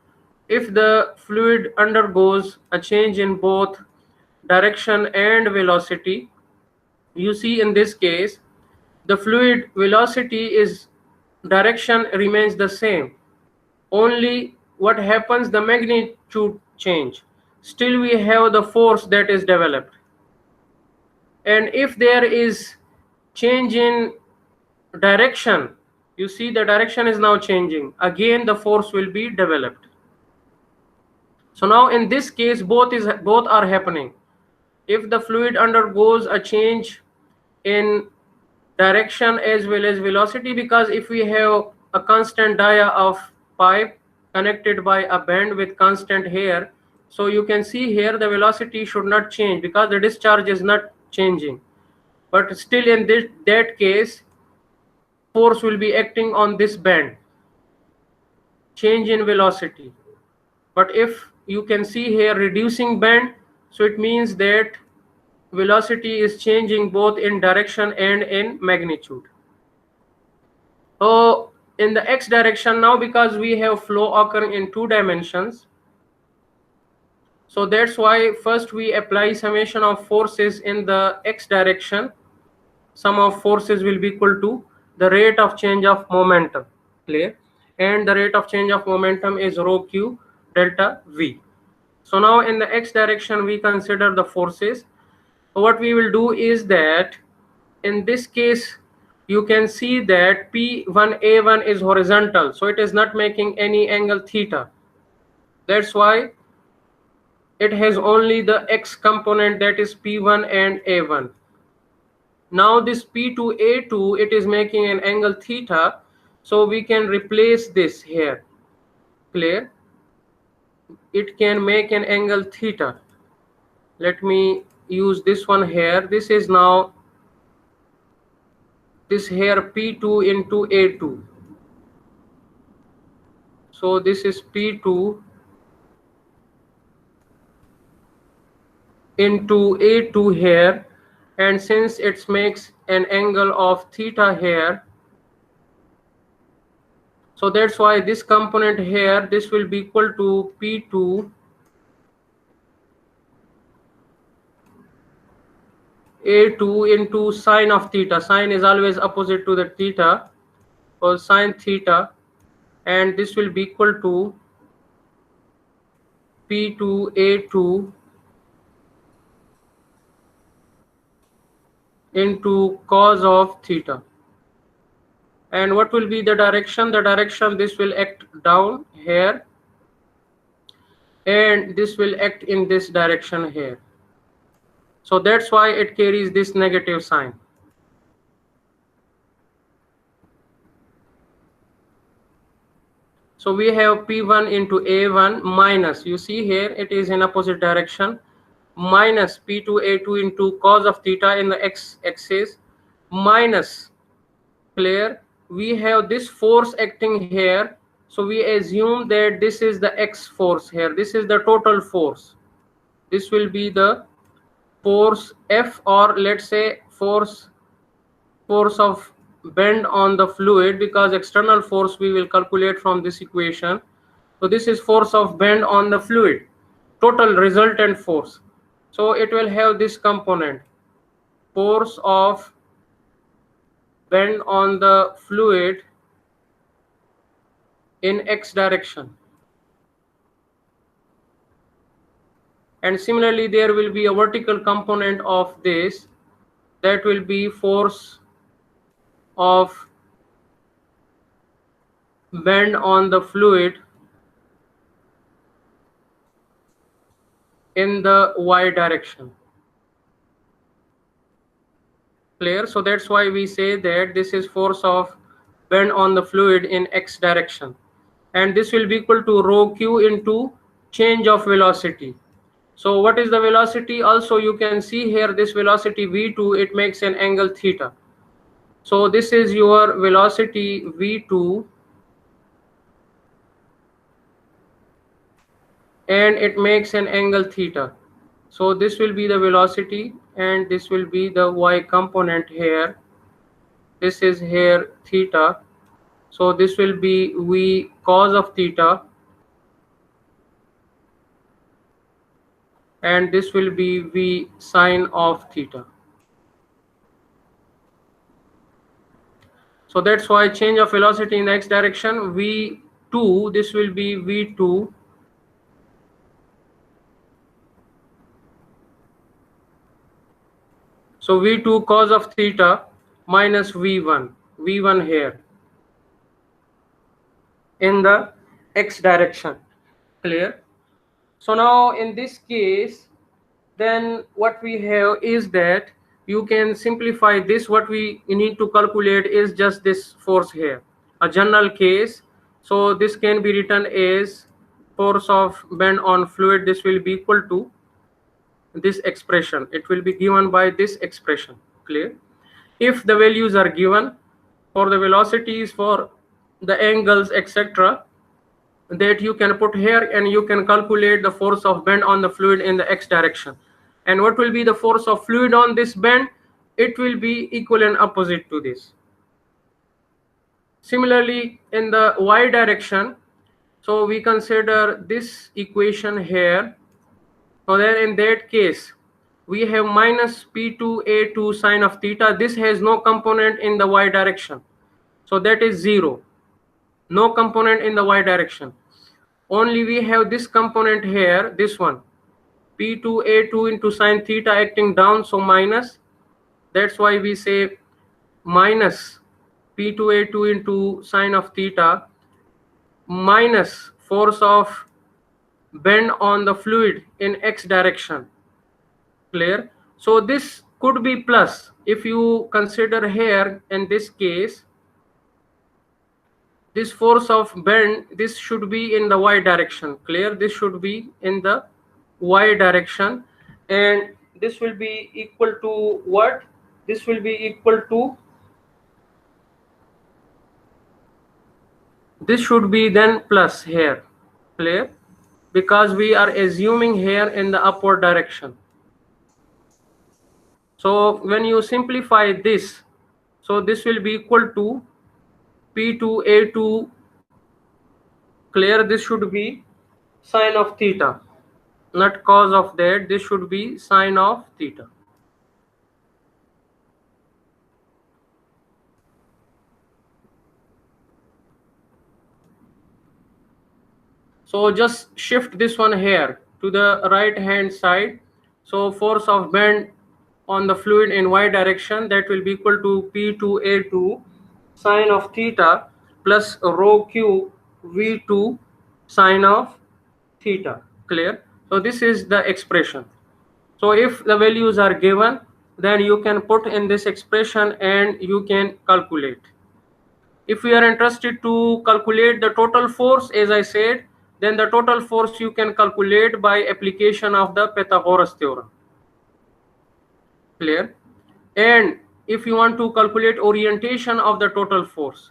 If the fluid undergoes a change in both direction and velocity, you see in this case the fluid velocity is direction remains the same, only what happens, the magnitude change. Still we have the force that is developed, and if there is change in direction, you see the direction is now changing, again the force will be developed. So now in this case both are happening. If the fluid undergoes a change in direction as well as velocity, because if we have a constant dia of pipe connected by a band with constant here, so you can see here the velocity should not change because the discharge is not changing, but still in that case force will be acting on this band, change in velocity. But if you can see here reducing band, so it means that velocity is changing both in direction and in magnitude. So in the x direction now, because we have flow occurring in 2 dimensions, so that's why first we apply summation of forces in the x direction. Sum of forces will be equal to the rate of change of momentum, clear? And the rate of change of momentum is rho q delta v. So now in the x direction we consider the forces. What we will do is that in this case you can see that P1A1 is horizontal, so it is not making any angle theta. That's why it has only the x component, that is P1 and A1. Now this P2A2, it is making an angle theta, so we can replace this here, clear? It can make an angle theta. Let me use this one here. This is now this here P2 into A2. So this is P2 into A2 here, and since it makes an angle of theta here, so that's why this component here, this will be equal to P2 A2 into sine of theta. Sine is always opposite to the theta, or sine theta, and this will be equal to P2 A2 into cos of theta. And what will be the direction? The direction, this will act down here, and this will act in this direction here. So that's why it carries this negative sign. So we have P1 into A1 minus, you see here it is in opposite direction, minus P2 A2 into cos of theta in the x axis, minus, clear? We have this force acting here, so we assume that this is the x force here, this is the total force. This will be the force F, or let's say force of bend on the fluid, because external force we will calculate from this equation. So this is force of bend on the fluid, total resultant force. So it will have this component, force of bend on the fluid in x direction. And similarly there will be a vertical component of this, that will be force of bend on the fluid in the y direction, clear? So that's why we say that this is force of bend on the fluid in x direction, and this will be equal to rho q into change of velocity. So what is the velocity? Also you can see here this velocity v2, it makes an angle theta. So this is your velocity v2, and it makes an angle theta. So this will be the velocity, and this will be the y component here. This is here theta. So this will be v cos of theta, and this will be v sine of theta. So that's why change of velocity in the x direction, v2, this will be v2 so v2 cos of theta minus v1 here in the x direction, clear? So now in this case, then what we have is that you can simplify this. What we need to calculate is just this force here, a general case. So this can be written as force of bend on fluid. This will be equal to this expression. It will be given by this expression. Clear? If the values are given for the velocities, for the angles, etc., that you can put here, and you can calculate the force of bend on the fluid in the x direction. And what will be the force of fluid on this bend? It will be equal and opposite to this. Similarly, in the y direction, so we consider this equation here. So then in that case, we have minus p2a2 sine of theta. This has no component in the y direction, so that is 0. No component in the y direction. Only we have this component here, this one, p2a2 into sine theta acting down, so minus. That's why we say minus p2a2 into sine of theta minus force of bend on the fluid in x direction. Clear? So this could be plus. If you consider here in this case, this force of bend, this should be in the y direction. Clear? This should be in the y direction, and this will be equal to what? This will be equal to, this should be then plus here. Clear? Because we are assuming here in the upward direction. So when you simplify this, so this will be equal to p2a2. Clear? This should be sine of theta, not cos of that. This should be sine of theta. So just shift this one here to the right hand side. So force of bend on the fluid in y direction, that will be equal to p2a2 sine of theta plus rho q v2 sine of theta. Clear? So this is the expression. So if the values are given, then you can put in this expression and you can calculate. If we are interested to calculate the total force, as I said, then the total force you can calculate by application of the Pythagoras theorem. Clear? And if you want to calculate orientation of the total force,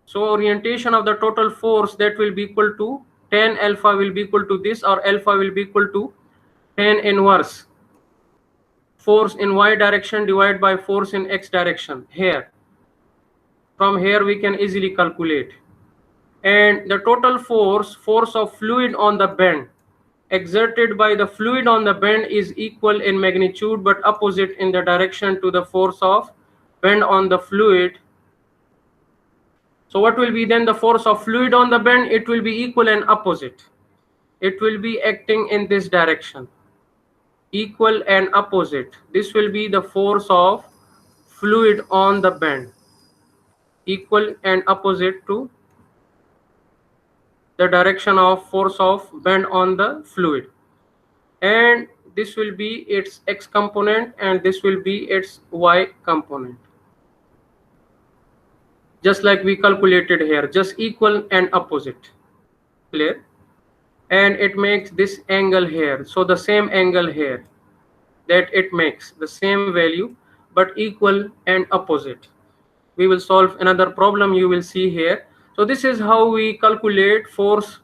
so orientation of the total force, that will be equal to tan alpha will be equal to this, or alpha will be equal to tan inverse force in y direction divided by force in x direction here. From here we can easily calculate. And the total force of fluid on the bend exerted by the fluid on the bend is equal in magnitude but opposite in the direction to the force of bend on the fluid. So what will be then the force of fluid on the bend? It will be equal and opposite. It will be acting in this direction. Equal and opposite. This will be the force of fluid on the bend. Equal and opposite to the direction of force of bend on the fluid. And this will be its x component and this will be its y component. Just like we calculated here, just equal and opposite. Clear? And it makes this angle here. So the same angle here, that it makes the same value but equal and opposite. We will solve another problem, you will see here. So this is how we calculate force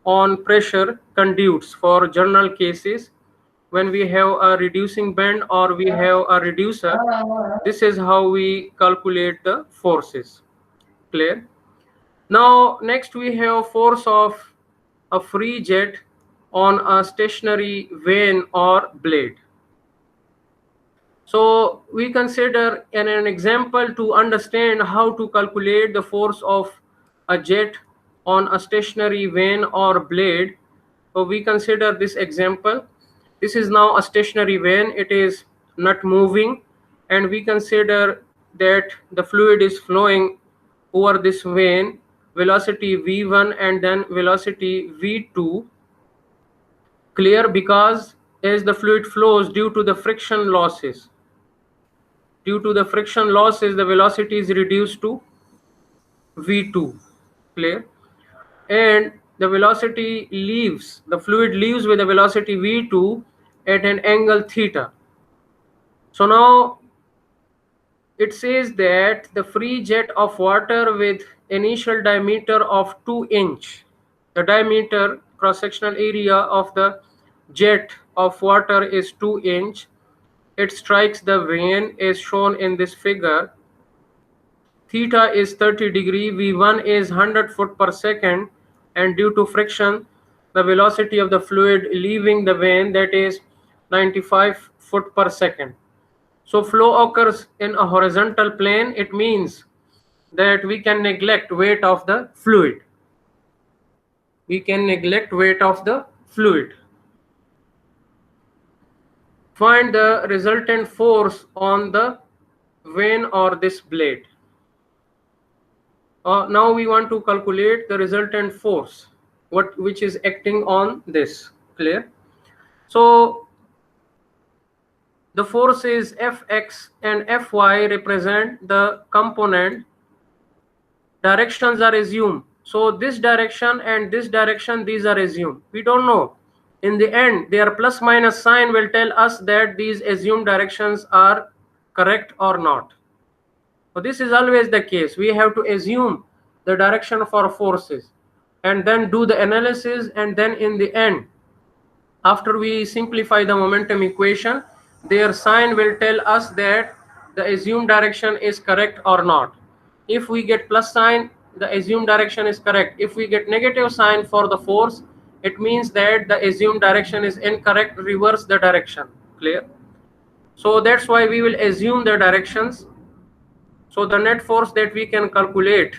on pressure conduits for general cases. When we have a reducing bend or we have a reducer, this is how we calculate the forces. Clear? Now next we have force of a free jet on a stationary vane or blade. So we consider an example to understand how to calculate the force of a jet on a stationary vane or blade. So we consider this example. This is now a stationary vane. It is not moving, and we consider that the fluid is flowing over this vane, velocity v1 and then velocity v2. Clear? Because as the fluid flows, due to the friction losses, the velocity is reduced to v2. Clear? And the velocity leaves, the fluid leaves with a velocity v2 at an angle theta. So now it says that the free jet of water with initial diameter of 2 inch, the diameter cross-sectional area of the jet of water is 2 inch, it strikes the vane as shown in this figure. Theta is 30 degree, v1 is 100 foot per second, and due to friction the velocity of the fluid leaving the vane, that is 95 foot per second. So flow occurs in a horizontal plane. It means that we can neglect weight of the fluid. Find the resultant force on the vane or this blade. Now we want to calculate the resultant force, which is acting on this. Clear? So the forces Fx and Fy represent the component. Directions are assumed. So this direction and this direction, these are assumed. We don't know. In the end, their plus minus sign will tell us that these assumed directions are correct or not. So this is always the case. We have to assume the direction for forces and then do the analysis, and then in the end, after we simplify the momentum equation, their sign will tell us that the assumed direction is correct or not. If we get plus sign, the assumed direction is correct. If we get negative sign for the force, it means that the assumed direction is incorrect. Reverse the direction. Clear? So that's why we will assume the directions. So the net force that we can calculate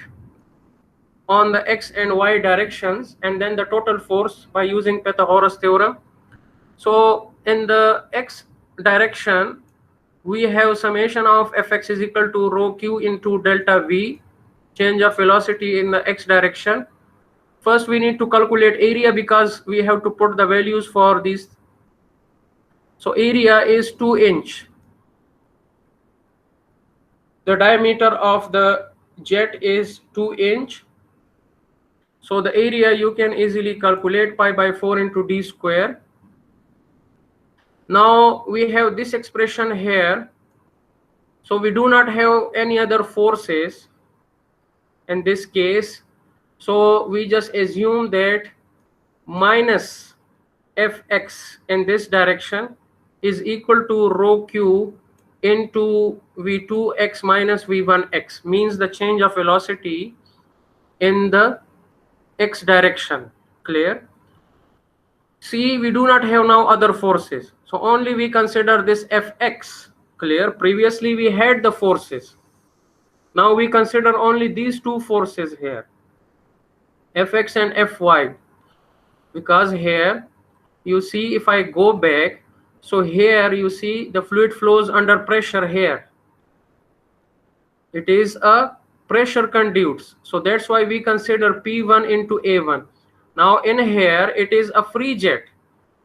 on the x and y directions, and then the total force by using Pythagoras theorem. So in the x direction, we have summation of Fx is equal to rho q into delta v, change of velocity in the x direction. First we need to calculate area because we have to put the values for these. So area is 2 inch. The diameter of the jet is 2 inch. So the area you can easily calculate pi by 4 into d square. Now we have this expression here. So we do not have any other forces in this case. So we just assume that minus Fx in this direction is equal to rho q into v2x minus v1x, means the change of velocity in the x direction. Clear? See, we do not have now other forces, so only we consider this Fx. Clear? Previously we had the forces. Now we consider only these two forces here, Fx and Fy, because here you see, if I go back, so here you see the fluid flows under pressure here. It is a pressure conduits, so that's why we consider P1 into A1. Now in here it is a free jet,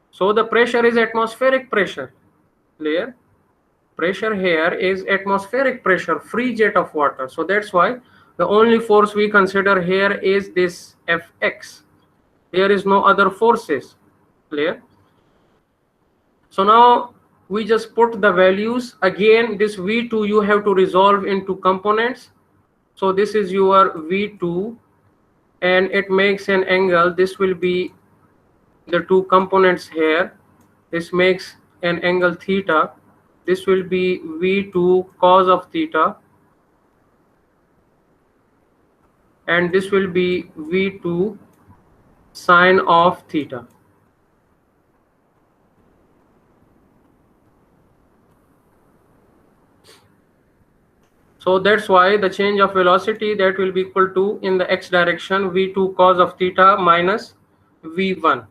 so the pressure is atmospheric pressure. Clear? Pressure here is atmospheric pressure, free jet of water. So that's why the only force we consider here is this Fx. There is no other forces. Clear? So now we just put the values. Again, this V2 you have to resolve into components. So this is your V2 and it makes an angle. This will be the two components here. This makes an angle theta. This will be V2 cos of theta, and this will be V2 sine of theta. So that's why the change of velocity, that will be equal to, in the x direction, V2 cos of theta minus V1.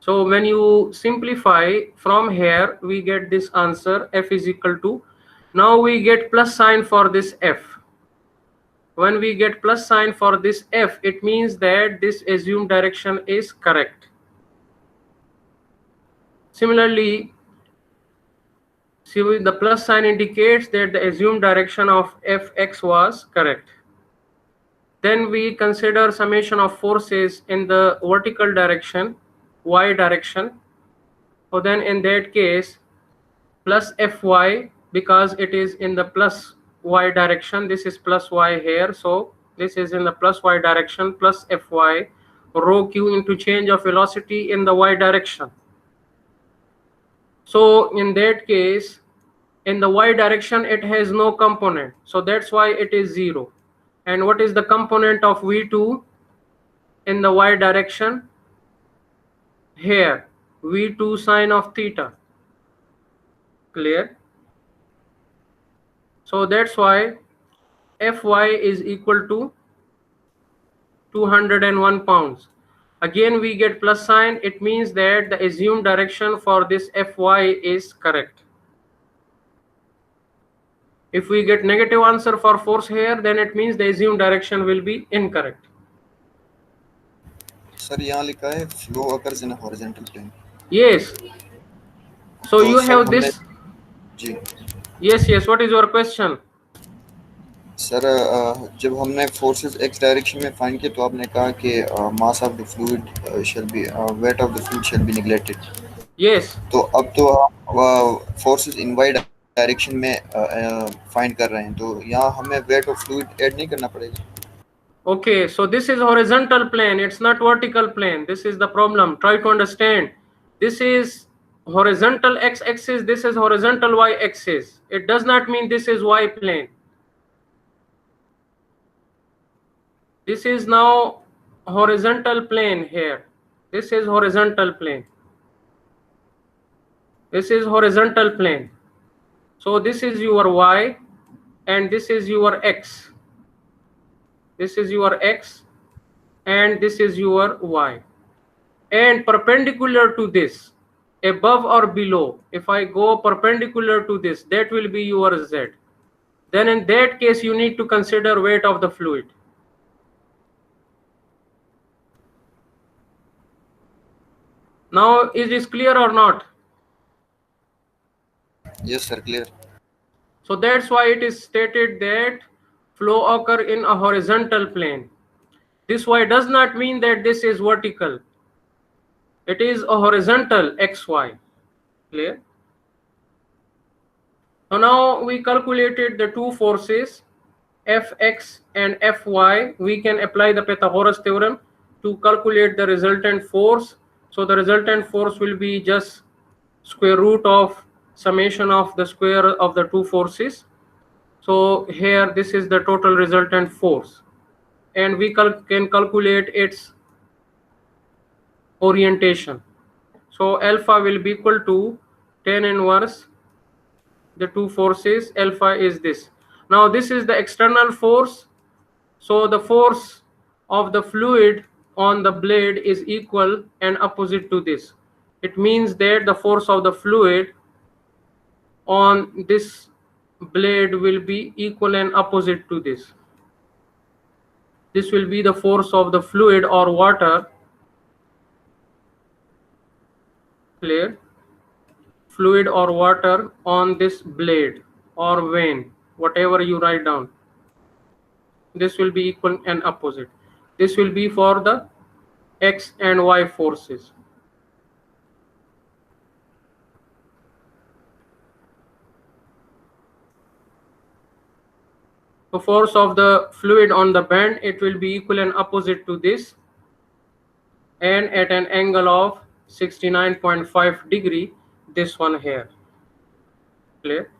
So when you simplify from here, we get this answer, F is equal to, now we get plus sign for this F. When we get plus sign for this F, it means that this assumed direction is correct. Similarly, see, the plus sign indicates that the assumed direction of Fx was correct. Then we consider summation of forces in the vertical direction, y direction. So then in that case, plus Fy, because it is in the plus y direction, this is plus y here, so this is in the plus y direction, plus Fy rho q into change of velocity in the y direction. So in that case, in the y direction it has no component, so that's why it is 0. And what is the component of v2 in the y direction? Here, v2 sine of theta. Clear? So that's why Fy is equal to 201 pounds. Again we get plus sign, it means that the assumed direction for this Fy is correct. If we get negative answer for force here, then it means the assumed direction will be incorrect. Sir यहाँ लिखा है flow occurs in a horizontal plane. Yes. So तो you sir have हमने this. जी Yes, what is your question? Sir जब हमने forces X direction में find किए तो आपने कहा कि mass of the fluid shall be weight of the fluid shall be neglected. Yes. तो अब तो हम फोर्सेस इन वाई डायरेक्शन में फाइंड कर रहे हैं, तो यहाँ हमें वेट ऑफ फ्लूइड ऐड नहीं करना पड़ेगा. Okay, so this is horizontal plane, it's not vertical plane. This is the problem. Try to understand. This is horizontal x-axis, this is horizontal y-axis. It does not mean this is y plane. This is now horizontal plane here. This is horizontal plane. This is horizontal plane. So this is your y and this is your x. This is your x and this is your y. And perpendicular to this, above or below, if I go perpendicular to this, that will be your z. Then in that case you need to consider weight of the fluid. Now is this clear or not? Yes sir, clear. So that's why it is stated that flow occur in a horizontal plane. This y does not mean that this is vertical. It is a horizontal xy. Clear? So now we calculated the two forces Fx and Fy. We can apply the Pythagoras theorem to calculate the resultant force. So the resultant force will be just square root of summation of the square of the two forces. So here this is the total resultant force, and we can calculate its orientation. So alpha will be equal to tan inverse the two forces. Alpha is this. Now this is the external force. So the force of the fluid on the blade is equal and opposite to this. It means that the force of the fluid on this blade will be equal and opposite to this. This will be the force of the fluid or water. Clear? Fluid or water on this blade or vein, whatever you write down. This will be equal and opposite. This will be for the x and y forces. The force of the fluid on the bend, it will be equal and opposite to this, and at an angle of 69.5 degree, this one here. Clear?